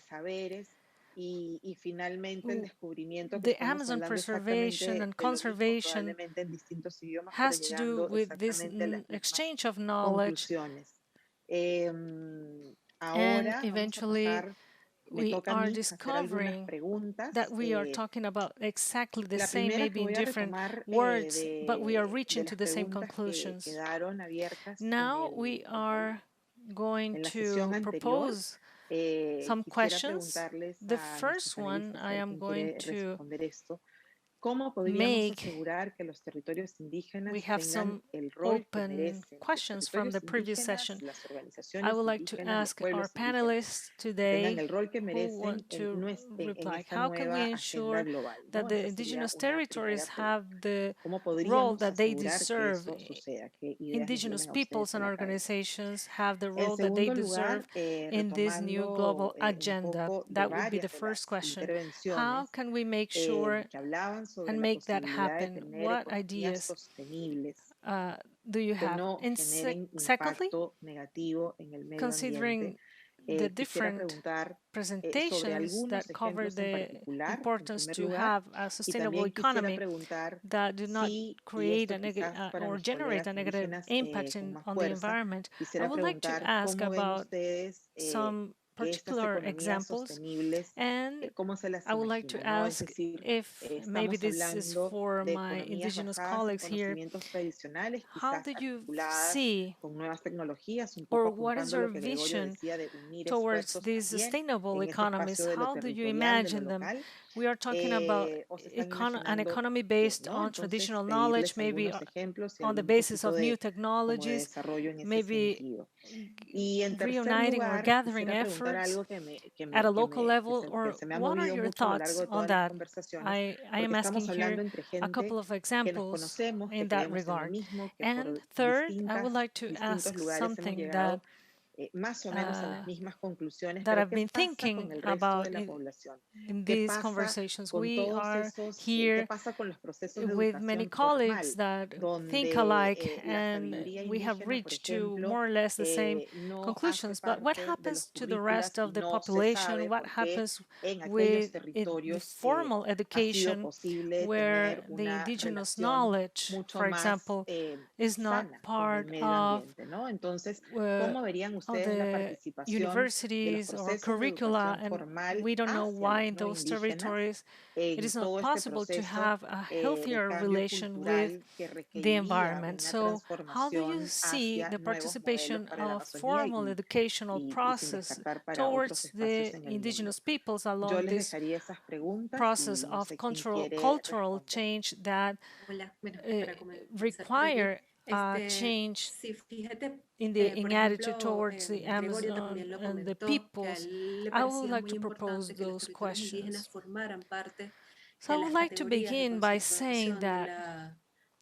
y finalmente el descubrimiento que
the
estamos
Amazon
hablando
preservation
exactamente
and
de lo mismo,
conservation
probablemente en distintos idiomas, pero
has to do
llegando
with this
exactamente a las mismas
exchange of knowledge,
conclusiones.
and
Ahora vamos a
eventually
pasar, me
we
toca a
are
mí hacer algunas
discovering
preguntas.
that we are talking about exactly the
La
same,
primera que
maybe in
voy a
different
retomar
words, but we are
de
reaching to
las
the same
preguntas que
conclusions.
quedaron abiertas
Now we are going
en la
to
sesión anterior.
propose some
Quisiera
questions.
preguntarles
The
a nuestros
first one,
panelistas,
I
a ver
am
quién
going
quiere
to
responder esto. ¿Cómo podríamos asegurar que los territorios indígenas
we have
tengan
some
el rol que
open
merecen?
questions from the previous session.
Las
I
organizaciones
would like to
indígenas, los
ask our
pueblos indígenas,
panelists
tengan
today
el rol que
who
merecen
want to
en
reply.
esta
How can we
nueva agenda
ensure
global,
that
¿no?
the
Esa sería
indigenous
una primera
territories
pregunta.
have the
¿Cómo
role
podríamos
that they
asegurar que
deserve?
eso suceda? ¿Qué ideas les
Indigenous
vienen a ustedes
peoples
a
and
la cabeza?
organizations have the
En
role that they
segundo
deserve
lugar,
in this new global
retomando un
agenda.
poco de
That would be the
varias de
first
las
question. How
intervenciones
can we make sure
que hablaban sobre
and
la
make that
posibilidad de
happen?
tener
What
economías
ideas
sostenibles
do you
que
have?
no
And
generen
secondly,
impacto negativo en el medio
considering
ambiente.
the
Quisiera
different
preguntar sobre
presentations that
algunos
cover
ejemplos en
the
particular, en
importance
primer
to
lugar,
have a
y
sustainable
también quisiera
economy
preguntar
that do not
si, y
create
esto
a
quizás para
or
mis
generate a
colegas
negative
indígenas
impact
con más
on the
fuerza,
environment. I
quisiera
would like to
preguntar
ask
cómo ven
about
ustedes
some
que estas
particular
economías
examples,
sostenibles,
and
cómo se las
I would like to
imaginan, ¿no? Es
ask
decir,
if maybe
estamos
this is
hablando
for
de
my
economías
indigenous
basadas en
colleagues here.
conocimientos tradicionales,
How
quizás
do you
articuladas
see,
con nuevas tecnologías, un
or
poco
what is
apuntando a
your
lo que Gregorio
vision
decía de unir
towards
esfuerzos
these
también
sustainable
en ese
economies?
espacio de lo
How do you
territorial, de lo
imagine them?
local,
We are talking about
o se están
an
imaginando
economy
qué,
based
¿no?
on
Entonces,
traditional knowledge,
pedirles
maybe
algunos ejemplos y
on the
algún
basis
poquito
of new
como de
technologies,
desarrollo en ese
maybe
sentido. Y en tercer
reuniting or
lugar,
gathering
quisiera preguntar
efforts
algo
at a local level,
que
or
se me ha
what are
movido
your
mucho a lo
thoughts
largo de
on
todas las
that?
conversaciones,
I am
porque
asking
estamos
here
hablando entre
a couple
gente
of
que nos
examples
conocemos, que
in that
creemos en lo
regard.
mismo, que
And
por
third, I would like to
distintos
ask
lugares hemos
something
llegado más o menos a las mismas conclusiones,
that
pero
I've
¿qué
been
pasa con
thinking
el resto de
about
la población?
in
¿Qué
these
pasa
conversations.
con
We
todos
are
esos, qué
here
pasa con los procesos de
with many
educación
colleagues
formal,
that think
donde
alike,
la
and
sabiduría
we have
indígena, por
reached to
ejemplo,
more or less the same
no hace
conclusions. But what
parte de los
happens to the
currículas
rest
y
of the
no se
population?
sabe
What
por qué
happens
en aquellos
with the
territorios
formal
ha sido
education,
posible
where
tener
the
una
indigenous
relación
knowledge,
mucho
for
más
example, is not
sana con el
part
medio ambiente, ¿no? Entonces, ¿cómo verían
of
ustedes la
the
participación de los
universities or
procesos de
curricula,
educación
and
formal
we don't know
hacia
why
los
in
no
those
indígenas
territories it
en
is not
todo este
possible to
proceso
have a
de
healthier
cambio
relation with
cultural que
the
requeriría
environment?
una
So how do you
transformación
see
hacia
the
nuevos modelos
participation
para la
of
Amazonía
formal educational
y sin
process
descartar para otros
towards
espacios
the
en el mundo?
indigenous peoples
Yo
along
les
this
dejaría esas preguntas
process
y no
of
sé quién quiere
cultural
responder.
change that
Hola, bueno,
uh,
para comenzar por aquí,
require a change
sí, fíjate,
in
por
attitude
ejemplo,
towards the
Gregorio
Amazon
también lo
and the
comentó, que a
peoples.
él le
I would
parecía
like
muy
to propose
importante que los
those
territorios indígenas
questions.
formaran parte
So I
de
would
las
like to
categorías de
begin by saying
conservación de
that,
la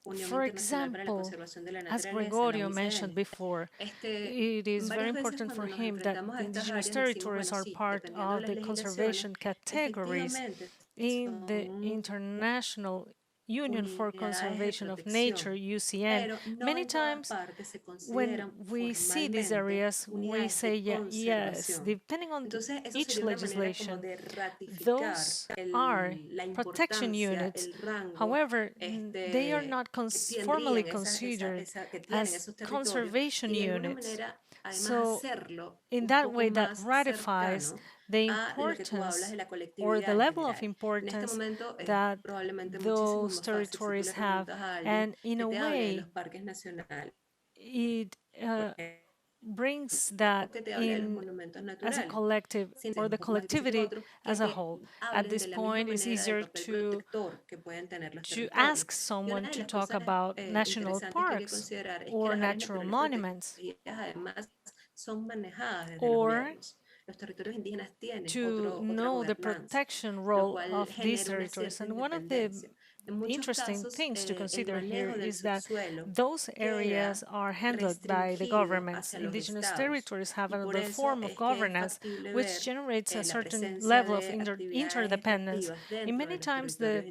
Unión
for
Internacional para la
example,
Conservación de la
as
Naturaleza, la
Gregorio mentioned
UICN.
before, it is very
Varias veces
important for
cuando nos
him that
enfrentamos a
the
estas
indigenous
áreas decimos,
territories
bueno,
are
sí,
part
dependiendo de
of
las
the
legislaciones,
conservation categories
efectivamente
in the
son
International Union for
unidades de
Conservation of Nature,
protección,
UCN.
pero no
Many
en todas
times
partes se
when
consideran
we see these
formalmente
areas, we
unidades
say,
de
yeah, yes,
conservación.
depending on
Entonces, eso
each
sería una manera como
legislation,
de ratificar
those are
la
protection
importancia,
units.
el rango
However, they are not
que
formally
tendrían
considered
que tienen
as
esos territorios
conservation
y de alguna
units.
manera, además,
So,
hacerlo
in
un
that
poco
way, that
más
ratifies
cercano
the
a lo que tú hablas de
importance
la
or the
colectividad en
level of
general. En este
importance
momento es
that
probablemente muchísimo
those
más fácil si tú
territories
le
have.
preguntas a alguien
And in
que
a
te hable de los
way,
parques nacionales,
it
por ejemplo,
brings
o
that
que te hable de los
in
monumentos
as a
naturales.
collective,
Sin
or
es un
the
poco más difícil con
collectivity
otros
as
que
a
te
whole. At
hablen
this
de la misma
point, it's
manera del
easier
papel protector que pueden tener los
to
territorios.
ask
Y una
someone
de
to
las
talk
cosas
about national
interesantes que hay que
parks
considerar es que
or
las áreas
natural
naturales
monuments,
protegidas además son manejadas desde los
or
gobiernos. Los territorios indígenas tienen
to
otra
know the
gobernanza,
protection
lo
role
cual
of these
genera una
territories.
cierta
And one of the
independencia.
interesting things to consider here is that those areas are handled by the governments. Indigenous territories have another form of governance which generates a certain level of interdependence. In many times, the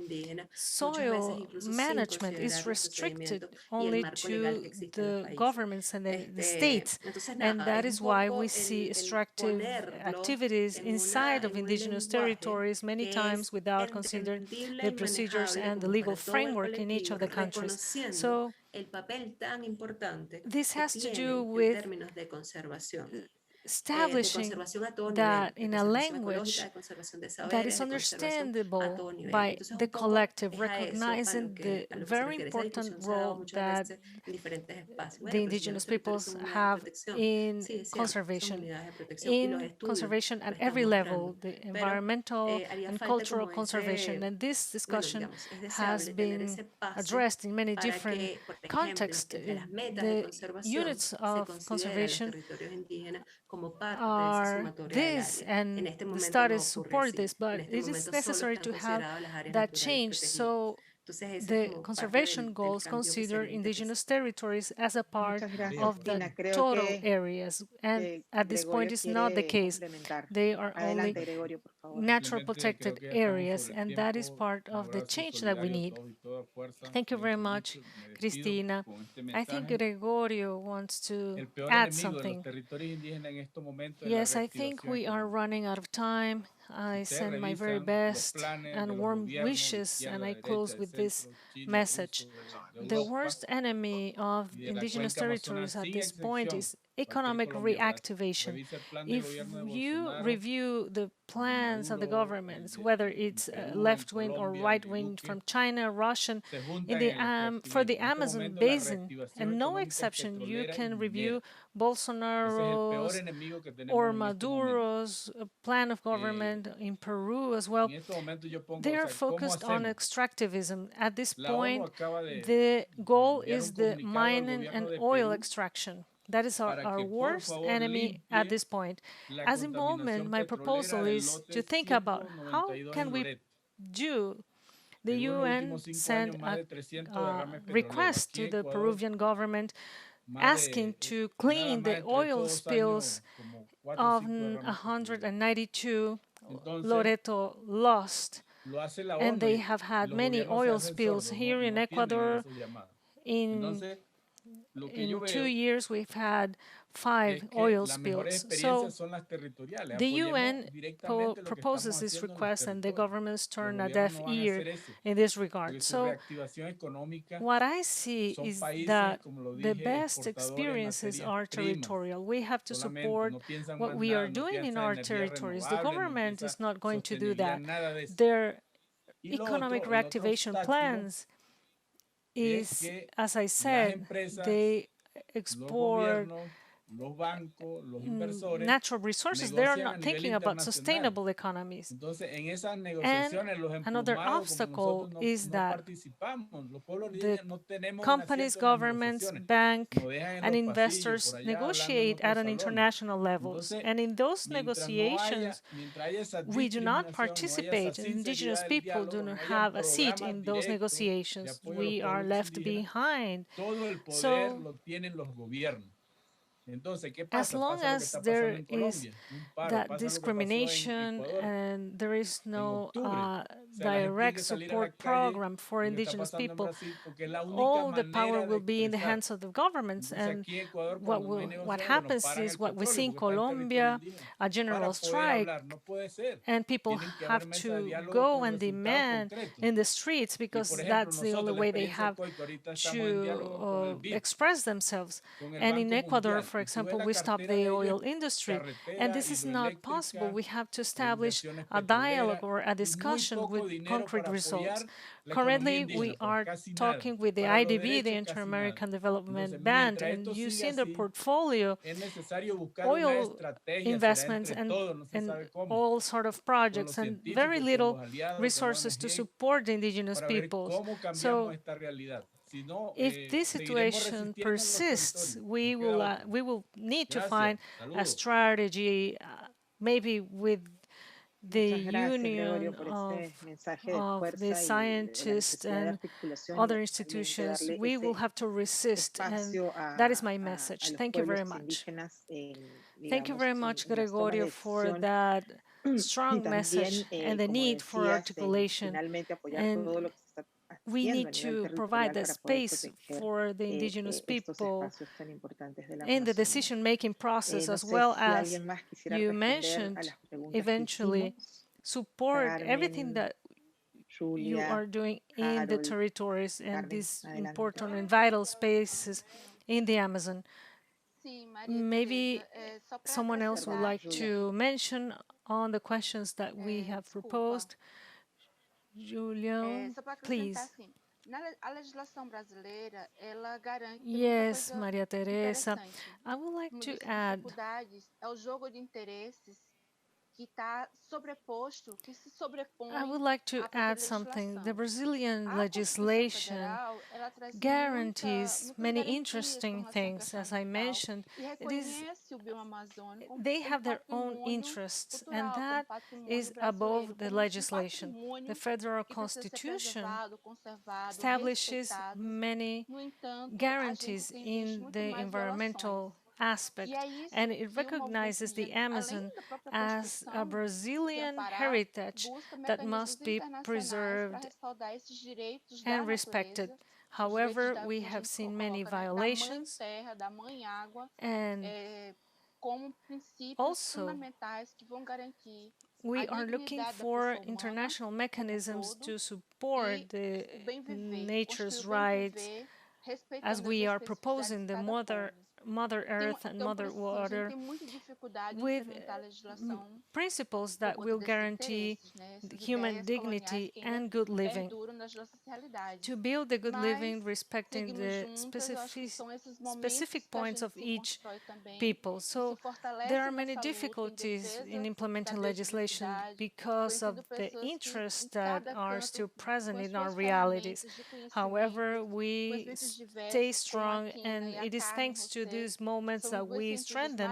soil management is restricted only to the governments and the states, and that is why we see extractive activities inside of indigenous territories many times without considering the procedures and the legal framework in each of the countries. So this has to do with establishing that in a language that is understandable by the collective, recognizing the very important role that the indigenous peoples have in conservation at every level, the environmental and cultural conservation. And this discussion has been addressed in many different contexts. The units of conservation are this, and the studies support this, but it is necessary to have that change so the conservation goals consider indigenous territories as a part of the total areas, and at this point it's not the case. They are only natural protected areas, and that is part of the change that we need. Thank you very much, Cristina. I think Gregorio wants to add something. Yes, I think we are running out of time. I send my very best and warm wishes, and I close with this message. The worst enemy of indigenous territories at this point is economic reactivation. If you review the plans of the governments, whether it's left-wing or right-wing, from China, Russian, for the Amazon Basin, and no exception, you can review Bolsonaro's or Maduro's plan of government in Peru as well. They are focused on extractivism. At this point, the goal is the mining and oil extraction. That is our worst enemy at this point. As a moment, my proposal is to think about how can we do. The UN sent a request to the Peruvian government asking to clean the oil spills of 192 Loreto lost. And they have had many oil spills here in Ecuador. In 2 years, we've had 5 oil spills. So the UN proposes this request, and the governments turn a deaf ear in this regard. So what I see is that the best experiences are territorial. We have to support what we are doing in our territories. The government is not going to do that. Their economic reactivation plans is, as I said, they export natural resources. They are not thinking about sustainable economies. And another obstacle is that the companies, governments, banks, and investors negotiate at an international level. And in those negotiations, we do not participate. Indigenous people do not have a seat in those negotiations. We are left behind. So as long as there is that discrimination and there is no direct support program for indigenous people, all the power will be in the hands of the governments. And what happens is what we see in Colombia, a general strike, and people have to go and demand in the streets because that's the only way they have to express themselves. And in Ecuador, for example, we stopped the oil industry, and this is not possible. We have to establish a dialogue or a discussion with concrete results. Currently, we are talking with the IDB, the Inter-American Development Bank, and you see in the portfolio oil investments and all sort of projects, and very little resources to support the indigenous peoples. So if this situation persists, we will need to find a strategy, maybe with the
Gregorio,
union
por
of
ese mensaje de
the
fuerza y de la
scientists
necesidad de
and
articulación y
other
de realmente
institutions,
darle
we will
ese
have to resist. And
espacio
that is my
a
message.
los
Thank you very
pueblos
much.
indígenas
Thank you
digamos,
very much,
en las tomas de
Gregorio, for
decisión
that
y
strong message
también,
and the
como
need for
decías, en
articulation.
finalmente apoyar
And
todo lo que se está
we
haciendo
need
a nivel
to provide
territorial
the
para poder
space
proteger
for the indigenous
estos
people
espacios tan importantes de la
in the
Amazonía.
decision-making process,
No
as
sé
well
si
as
alguien más quisiera
you
responder a
mentioned,
las preguntas que
eventually
hicimos.
support everything
Carmen,
that you
Julia,
are doing in the
Harold,
territories and
Carmen,
these
adelante.
important and vital spaces in the Amazon.
Sim, Maria
Maybe
Tereza, só para
someone else would
acrescentar,
like to mention on the questions that we have
desculpa,
proposed. Julião,
só para acrescentar,
please.
assim, a legislação brasileira, ela garante muita
Yes,
coisa
Maria Teresa.
interessante.
I would like
Uma
to
das
add,
dificuldades é o jogo de interesses que está sobreposto, que se sobrepõe
I would like to
à própria
add something. The
legislação.
Brazilian
A Constituição
legislation
Federal, ela traz
guarantees
muitas
many
garantias
interesting
com relação à
things.
questão
As I
ambiental
mentioned,
e
it is
reconhece o bioamazônico
they
como
have their own
patrimônio
interests, and
cultural, como
that
patrimônio
is
brasileiro,
above the
como
legislation. The
patrimônio
federal
que precisa ser
constitution
preservado, conservado,
establishes
respeitado.
many
No entanto, a gente
guarantees
existe
in
muito
the
mais
environmental
violações.
aspect,
E é isso
and it
que o movimento
recognizes the
indígena, além
Amazon
da própria
as a
Constituição, se
Brazilian
amparar,
heritage
busca
that
mecanismos
must be
internacionais para
preserved
respaldar esses direitos da
and respected.
natureza, os direitos
However,
da,
we
como a
have
gente
seen many
coloca, né, da mãe
violations,
terra, da mãe água,
and
como princípios
also
fundamentais que vão garantir
we
a
are looking
dignidade da
for
pessoa humana
international
como um
mechanisms
todo
to support
e
the
o bem viver,
nature's
construir o bem
rights
viver,
as
respeitando as
we are
especificidades
proposing
de
the
cada
Mother
povo.
Earth and
Então, por
Mother
isso, assim, a gente
Water
tem muita dificuldade em
with
implementar a legislação
principles
por
that
conta
will
desses
guarantee
interesses, né? Essas
human
ideias coloniais
dignity
que ainda
and good living.
perduram nas nossas realidades.
To build the good living,
Mas,
respecting
seguimos
the
juntas, eu acho que são esses
specific
momentos que a
points
gente
of
se
each
constrói também
people.
e se
So
fortalece
there are many
nessa luta em
difficulties in
defesa da
implementing legislation
biodiversidade,
because of
conhecendo
the
pessoas que
interests
em
that
cada
are
canto,
still
com
present
as
in our
suas
realities.
ferramentas de
However,
conhecimento,
we
conhecimentos
stay
diversos, como a
strong,
Quina
and
e a
it is
Carmen
thanks to
José,
these moments
são
that
duas
we
cientistas
strengthen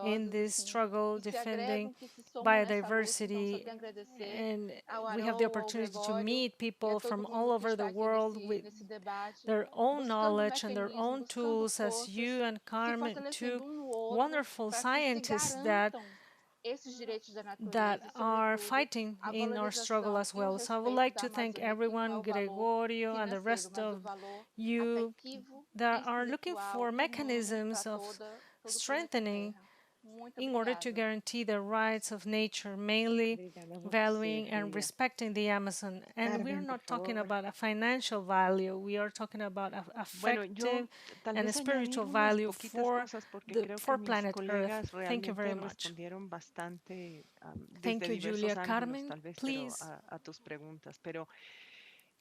in
maravilhosas,
this
assim,
struggle
que se
defending
agregam, que se somam nessa luta. Então, só
biodiversity,
tenho a agradecer
and
ao
we have the
Harol, ao
opportunity to
Gregório
meet
e a
people
todo
from all
mundo que
over the
está aqui
world with
nesse debate,
their own
buscando
knowledge and their own
mecanismos, buscando
tools, as
forças,
you and
se
Carmen, two
fortalecendo no outro,
wonderful
para que se
scientists that
garantam esses direitos da
that
natureza e,
are
sobretudo,
fighting
a
in our struggle
valorização
as
e o
well. So I would
respeito
like
da
to thank
Amazônia, que não é
everyone,
o valor
Gregorio and the
financeiro,
rest
mas o
of
valor
you
afetivo
that
e
are looking
espiritual,
for
humano,
mechanisms
para
of
todo o planeta
strengthening
Terra. Muito
in order to
obrigada.
guarantee the rights of nature, mainly
Obrigada a você,
valuing and
Julia.
respecting the Amazon. And we're
Carmen, por
not talking
favor.
about a financial value, we are talking about
Bueno, yo
affective
tal
and a
vez
spiritual
añadir unas
value
poquitas
for
cosas porque creo que
for
mis
planet Earth.
colegas
Thank you
realmente
very much.
respondieron bastante
Thank
desde
you,
diversos
Julia.
ángulos,
Carmen,
tal vez, pero
please.
a tus preguntas. Pero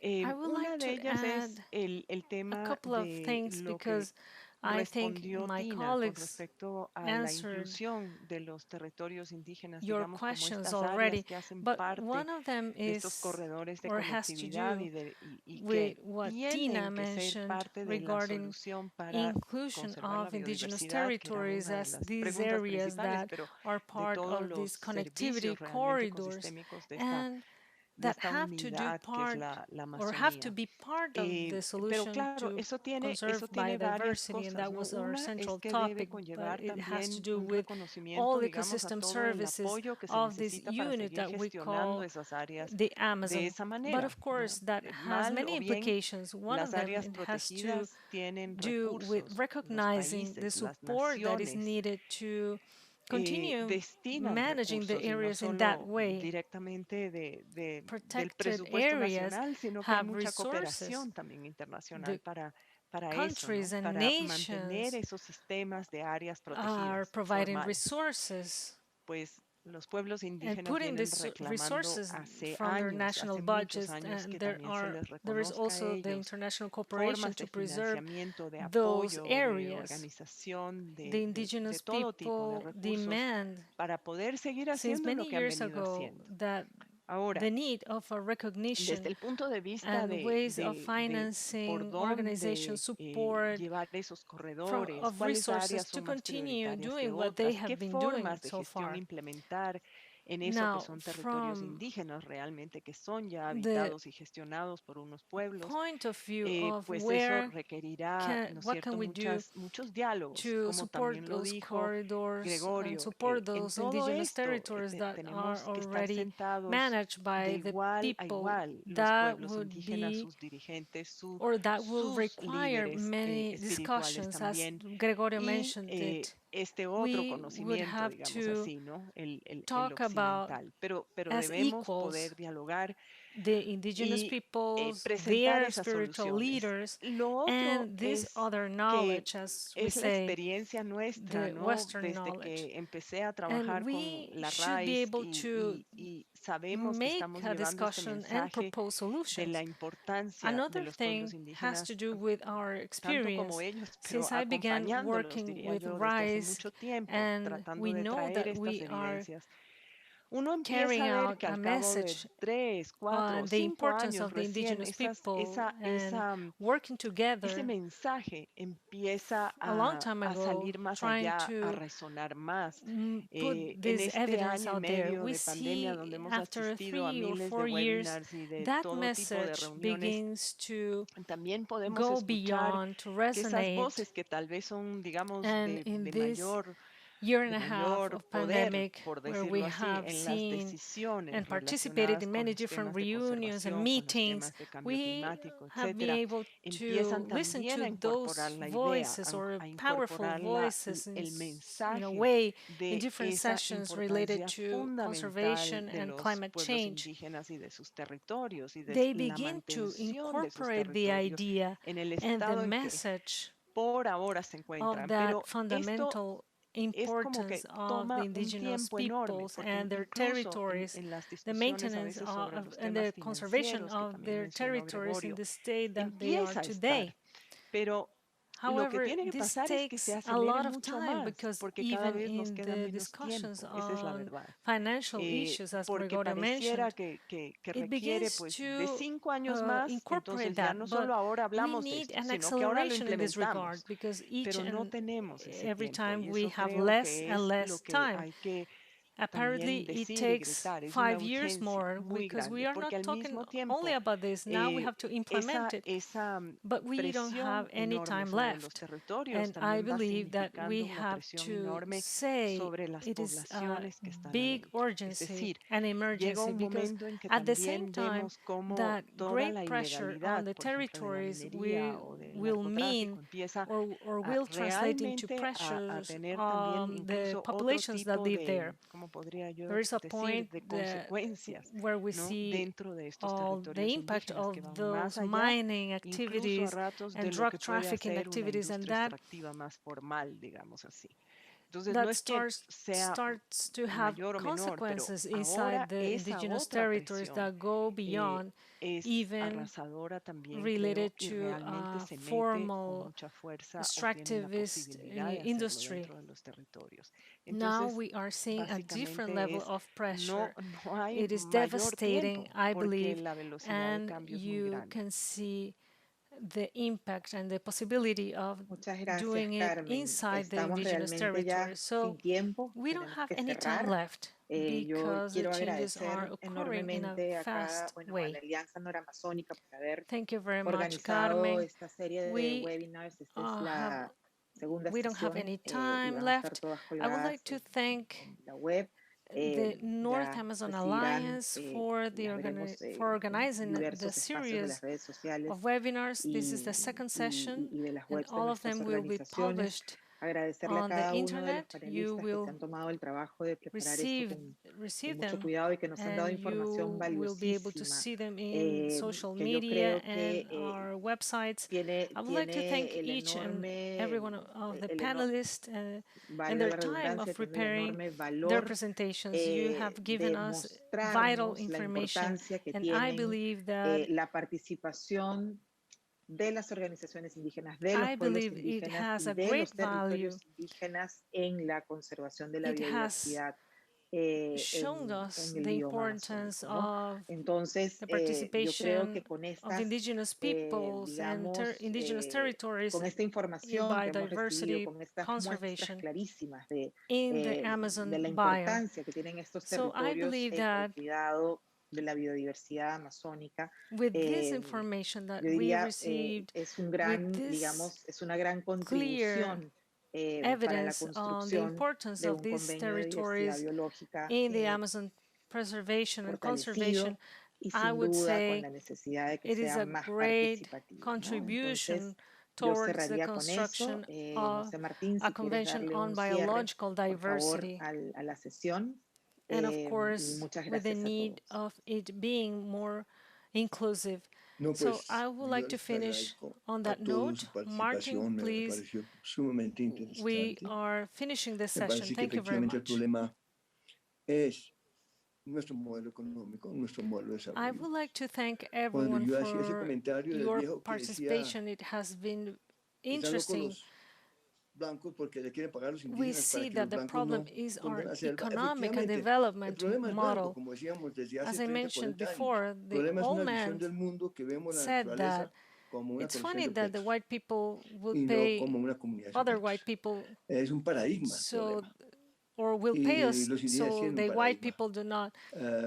I would
una
like
de
to
ellas es
add
el
a
tema
couple of
de
things
lo que
because I think
respondió
my
Tina con
colleagues
respecto a la
answered
inclusión de los territorios indígenas,
your
digamos, como
questions
estas áreas
already,
que hacen
but
parte
one of them
de estos
is
corredores de
or has to
conectividad
do
y
with
que
what Tina
tienen que ser
mentioned
parte de la
regarding
solución para
inclusion
conservar la
of indigenous
biodiversidad, que era
territories
una de
as
las
these
preguntas
areas
principales,
that
pero
are
de
part
todos
of
los
these connectivity
servicios realmente
corridors
ecosistémicos
and
de
that
esta
have to do
unidad que es
part
la
or have to
Amazonía.
be part of the
Pero
solution
claro,
to
eso
conserve
tiene varias
biodiversity, and
cosas,
that
¿no?
was our
Una es
central
que debe
topic, but
conllevar
it has to
también
do
un
with all
reconocimiento, digamos, a
ecosystem
todo el
services
apoyo que se
of this
necesita para
unit
seguir
that we
gestionando
call
esas áreas
the
de
Amazon.
esa
But
manera,
of course,
¿no?
that has
Mal
many
o bien,
implications. One of
las
them,
áreas
it has to
protegidas tienen
do with
recursos, los
recognizing the
países, las
support that is
naciones
needed to continue
destinan
managing the
recursos y no
areas in that
solo
way.
directamente del
Protected
presupuesto
areas
nacional, sino que hay
have
mucha
resources.
cooperación también internacional
The
para eso,
countries
¿no?
and
Para mantener
nations
esos sistemas de áreas
are
protegidas
providing
formales.
resources
Pues los pueblos
and
indígenas
putting
vienen
these
reclamando
resources
hace
from their
años,
national
hace muchos
budgets,
años que
and
también se les
there is
reconozca a
also the
ellos
international cooperation
formas
to
de
preserve
financiamiento, de
those
apoyo, de
areas.
organización,
The
de
indigenous
todo tipo de
people
recursos
demand
para poder seguir
since
haciendo lo
many
que han
years
venido
ago
haciendo.
that
Ahora,
the need of a
desde
recognition
el punto de vista
and ways of
de por
financing organization
dónde
support
llevar esos corredores,
of
cuáles
resources
áreas
to
son más
continue
prioritarias que
doing what they
otras, qué
have been doing
formas de
so
gestión
far.
implementar en eso
Now,
que son territorios
from
indígenas realmente, que son ya
the
habitados y gestionados por unos pueblos,
point of view of
pues eso
where
requerirá, ¿no es
what can
cierto?,
we do
muchos diálogos,
to
como
support
también lo
those
dijo
corridors and
Gregorio.
support
En
those
todo
indigenous
esto
territories that are
tenemos que estar
already
sentados
managed
de
by the
igual a
people
igual, los
that
pueblos
would
indígenas,
be
sus dirigentes,
or that will
sus
require
líderes
many
espirituales
discussions, as
también,
Gregorio
y
mentioned it.
este otro
We would
conocimiento,
have
digamos
to
así, ¿no? El
talk about
occidental. Pero
as
debemos
equals
poder dialogar
the indigenous
y
peoples,
presentar
their
esas
spiritual
soluciones.
leaders,
Lo otro
and this
es
other
que
knowledge, as we
es la
say,
experiencia nuestra,
the
¿no?
Western
Desde
knowledge.
que empecé a
And
trabajar con
we
la
should be
raíz
able to
y sabemos que
make
estamos
a
llevando este
discussion and
mensaje
propose
de
solutions.
la importancia de
Another
los pueblos
thing has to
indígenas,
do with our
tanto como
experience.
ellos, pero
Since I began
acompañándolos,
working
diría
with
yo, desde hace
RISE,
mucho tiempo,
and
tratando
we
de
know
traer
that
estas
we are
evidencias, uno empieza
carrying
a ver
out
que
a
al cabo de
message
3, 4 o
on the
5
importance
años
of the
recién,
indigenous people and working
ese
together
mensaje empieza
a long time
a
ago,
salir más
trying
allá, a
to
resonar más.
put
En
this
este
evidence
año y
out there.
medio
We
de pandemia, donde
see
hemos
after
asistido a
3 or
miles de
4 years
webinars y de
that
todo tipo de
message
reuniones,
begins to
también podemos
go
escuchar
beyond, to
que esas
resonate.
voces que tal vez son, digamos,
And in
de
this
mayor
year and a half
poder,
of pandemic,
por
where we
decirlo así,
have
en las
seen
decisiones
and participated
relacionadas
in
con
many
los
different
temas de
reunions and
conservación, con los
meetings,
temas de cambio
we
climático,
have been
etcétera,
able
empiezan
to listen
también a
to
incorporar
those
la idea,
voices or
a
powerful
incorporar
voices
el
in a
mensaje
way in
de
different
esa
sessions related
importancia
to
fundamental
conservation
de
and
los
climate
pueblos
change.
indígenas y de sus territorios y de
They
la
begin to
mantención de sus
incorporate the
territorios
idea
en el
and the
estado en que
message
por ahora se
of
encuentran.
that
Pero esto
fundamental
es como
importance
que
of the
toma un
indigenous
tiempo enorme,
peoples
porque
and their
incluso
territories,
en las
the
discusiones a
maintenance
veces sobre los
and the
temas
conservation
financieros que
of
también
their
mencionó
territories in
Gregorio,
the state that they are
empieza a estar,
today.
pero lo que
However,
tiene que
this
pasar es que se
takes a
acelere
lot of
mucho
time
más,
because
porque cada
even
vez nos
in
queda
the
menos
discussions
tiempo, esa es la
on
verdad.
financial issues, as
Porque
Gregorio
pareciera
mentioned,
que
it
requiere
begins
pues de
to
5 años más,
incorporate
entonces ya
that,
no
but
solo ahora
we
hablamos de
need
esto,
an
sino que ahora lo
acceleration in this regard
implementamos,
because each
pero no
and
tenemos ese
every
tiempo
time
y
we
eso
have
creo
less
que
and
es lo
less
que
time.
hay que
Apparently,
también
it
decir y
takes
gritar, es una
5 years
urgencia
more
muy
because we
grande,
are
porque
not
al
talking
mismo
only
tiempo
about this. Now we have to implement it.
esa
But we don't have
presión
any
enorme
time
sobre los
left.
territorios
And I
también va
believe that we
significando una
have
presión
to
enorme
say
sobre las
it is a
poblaciones que están
big
adentro. Es
urgency
decir,
and
llega
emergency
un
because
momento en que
at the same
también
time
vemos cómo
that
toda la
great pressure on
ilegalidad,
the
por ejemplo, de la
territories
minería o del
will
narcotráfico,
mean
empieza
or
a
will translate into
realmente a
pressures
tener también
on the
incluso otro
populations that
tipo
live there.
de, ¿cómo podría yo
There is a
decir?,
point
de
that
consecuencias,
where we
¿no?
see
Dentro de estos
all the
territorios
impact
indígenas
of
que van más
those
allá,
mining
incluso a
activities
ratos de
and
lo
drug
que puede
trafficking
hacer una
activities, and
industria
that
extractiva más formal, digamos así. Entonces, no
that
es que
starts
sea
to have
mayor o menor, pero
consequences
ahora
inside the
esa
indigenous
otra
territories
presión
that go beyond
es
even
arrasadora también,
related
creo, y
to
realmente se mete con
formal
mucha fuerza o tiene la
extractivist
posibilidad de hacerlo
industry.
dentro de los territorios.
Now
Entonces,
we are seeing a different
básicamente
level
es,
of pressure.
no hay
It is
mayor
devastating,
tiempo,
I
porque
believe,
la velocidad de
and
cambio es muy
you
grande.
can see the impact and the possibility of
Muchas gracias,
doing it
Carmen.
inside the
Estamos
indigenous
realmente ya
territory. So
sin tiempo,
we don't
tenemos
have
que
any time
cerrar.
left
Yo
because the
quiero
changes are
agradecer
occurring in a
enormemente a cada,
fast
bueno, a
way.
la Alianza Noramazónica por haber
Thank you very much,
organizado
Carmen.
esta serie de
We
webinars. Esta es
have
la segunda
we don't have
sesión
any
y
time
van a estar
left.
todas
I would
colgadas
like to thank
en la web.
the North
Ya
Amazon
recibirán,
Alliance for the
las veremos
for
en
organizing
diversos
the
espacios de las
series
redes sociales
of webinars. This is the second session,
y de las
and
webs de
all of
nuestras
them will be
organizaciones.
published
Agradecerle a
on the
cada uno de los
internet. You
panelistas que se
will
han tomado el trabajo de preparar esto
receive
con mucho
them,
cuidado y que nos han dado
and
información
you will be able to
valiosísima
see them in social
que yo
media
creo que
and our websites.
tiene
I would like to thank
el
each and
enorme,
every one of the
el
panelists and
valga
their
la
time of
redundancia, tiene el
preparing
enorme
their
valor
presentations. You have given
de
us vital
mostrarnos la
information,
importancia que
and I
tienen
believe that
la participación de las organizaciones indígenas, de los
I
pueblos
believe it
indígenas
has
y
a
de
great
los
value.
territorios indígenas en la conservación de la
It has
biodiversidad
shown us
el
the
bioma
importance
amazónico, ¿no?
of
Entonces,
the
yo creo
participation
que con
of
estas,
indigenous peoples and
digamos,
indigenous territories
con esta
in
información que hemos recibido,
biodiversity
con estas muestras
conservation
clarísimas
in the
de
Amazon
la
biome.
importancia que tienen estos
So I
territorios
believe
en el
that
cuidado de la biodiversidad amazónica,
with this information that
yo
we
diría,
received,
es un
with
gran,
this
digamos, es una gran
clear
contribución para la
evidence on the
construcción
importance
de
of
un
these
convenio de diversidad
territories
biológica
in the Amazon preservation and conservation,
fortalecido y
I
sin
would
duda con
say
la necesidad de que
it is
sea
a
más
great
participativo, ¿no?
contribution
Entonces, yo
towards the
cerraría con eso.
construction
No
of
sé, Martín,
a
si quieres
convention
darle
on
un cierre,
biological
por favor,
diversity,
a la sesión.
and of
Y
course
muchas
with the
gracias a
need
todos.
of it being more inclusive.
No,
So
pues
I would
yo
like to
les
finish
agradezco
on
a
that
todos
note.
su
Martin,
participación, me
please,
pareció sumamente
we
interesante.
are finishing this
Me
session.
parece que
Thank you very
efectivamente el
much.
problema es nuestro modelo económico, nuestro modelo de
I
desarrollo.
would like to thank
Cuando
everyone
yo hacía ese
for
comentario del
your
viejo que decía,
participation. It has been
están locos
interesting.
los blancos porque le quieren pagar a los
We
indígenas para
see
que
that
los
the
blancos
problem
no
is
compren
our
la selva.
economic and
Efectivamente, el
development
problema es blanco,
model.
como decíamos desde hace
As I
30,
mentioned
40 años.
before,
El
the
problema es
old
una visión
man
del mundo que vemos la
said that
naturaleza como una
it's
colección
funny
de
that the
objetos
white people will
y no
pay
como una comunidad de
other
sujetos.
white people
Es un paradigma el
so
problema.
or will pay
Y
us
los indígenas
so
tienen un
the white
paradigma
people do not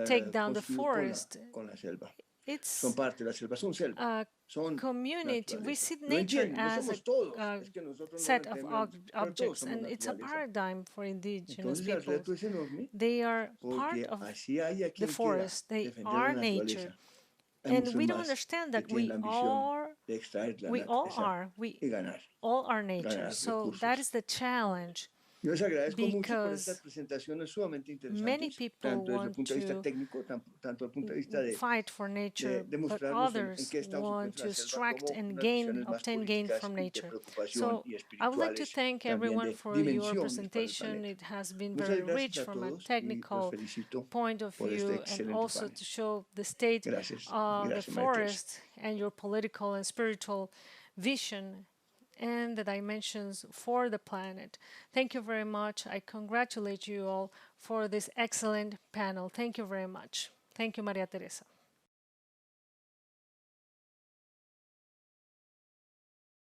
take down the
construido
forest.
con la selva.
It's
Son parte de la selva, son selva,
a
son
community. We
naturaleza.
see
Lo
nature
entienden, no
as
somos
a
todos, es que nosotros no lo
set of
entendemos, pero todos
objects,
somos
and it's a
naturaleza.
paradigm for indigenous
Entonces el
peoples.
reto es enorme
They are
porque
part of
así hay a
the
quien quiera
forest. They
defender la
are nature.
naturaleza. Hay
And
muchos
we don't
más
understand
que
that
tienen la ambición de extraer la naturaleza y ganar
all are nature.
ganar
So
recursos.
that is the challenge.
Yo les agradezco mucho por
Because
estas presentaciones sumamente
many
interesantes,
people
tanto desde el
want
punto de vista
to
técnico, tanto desde el punto de vista
fight for nature,
de
but
demostrarnos en
others
qué estamos
want
encuentra
to
la selva
extract
como
and
unas
gain,
visiones más
obtain gain
políticas
from
y de
nature.
preocupación
So
y
I would like to
espirituales,
thank
también
everyone
de
for your
dimensiones para el
presentation.
planeta.
It has been
Muchas
very
gracias
rich
a
from a
todos y los
technical
felicito
point of
por este
view and
excelente
also
panel.
to show the state
Gracias.
of the
Gracias, María Teresa.
forest and your political and spiritual vision and the dimensions for the planet. Thank you very much. I congratulate you all for this excellent panel. Thank you very much. Thank you, Maria Teresa.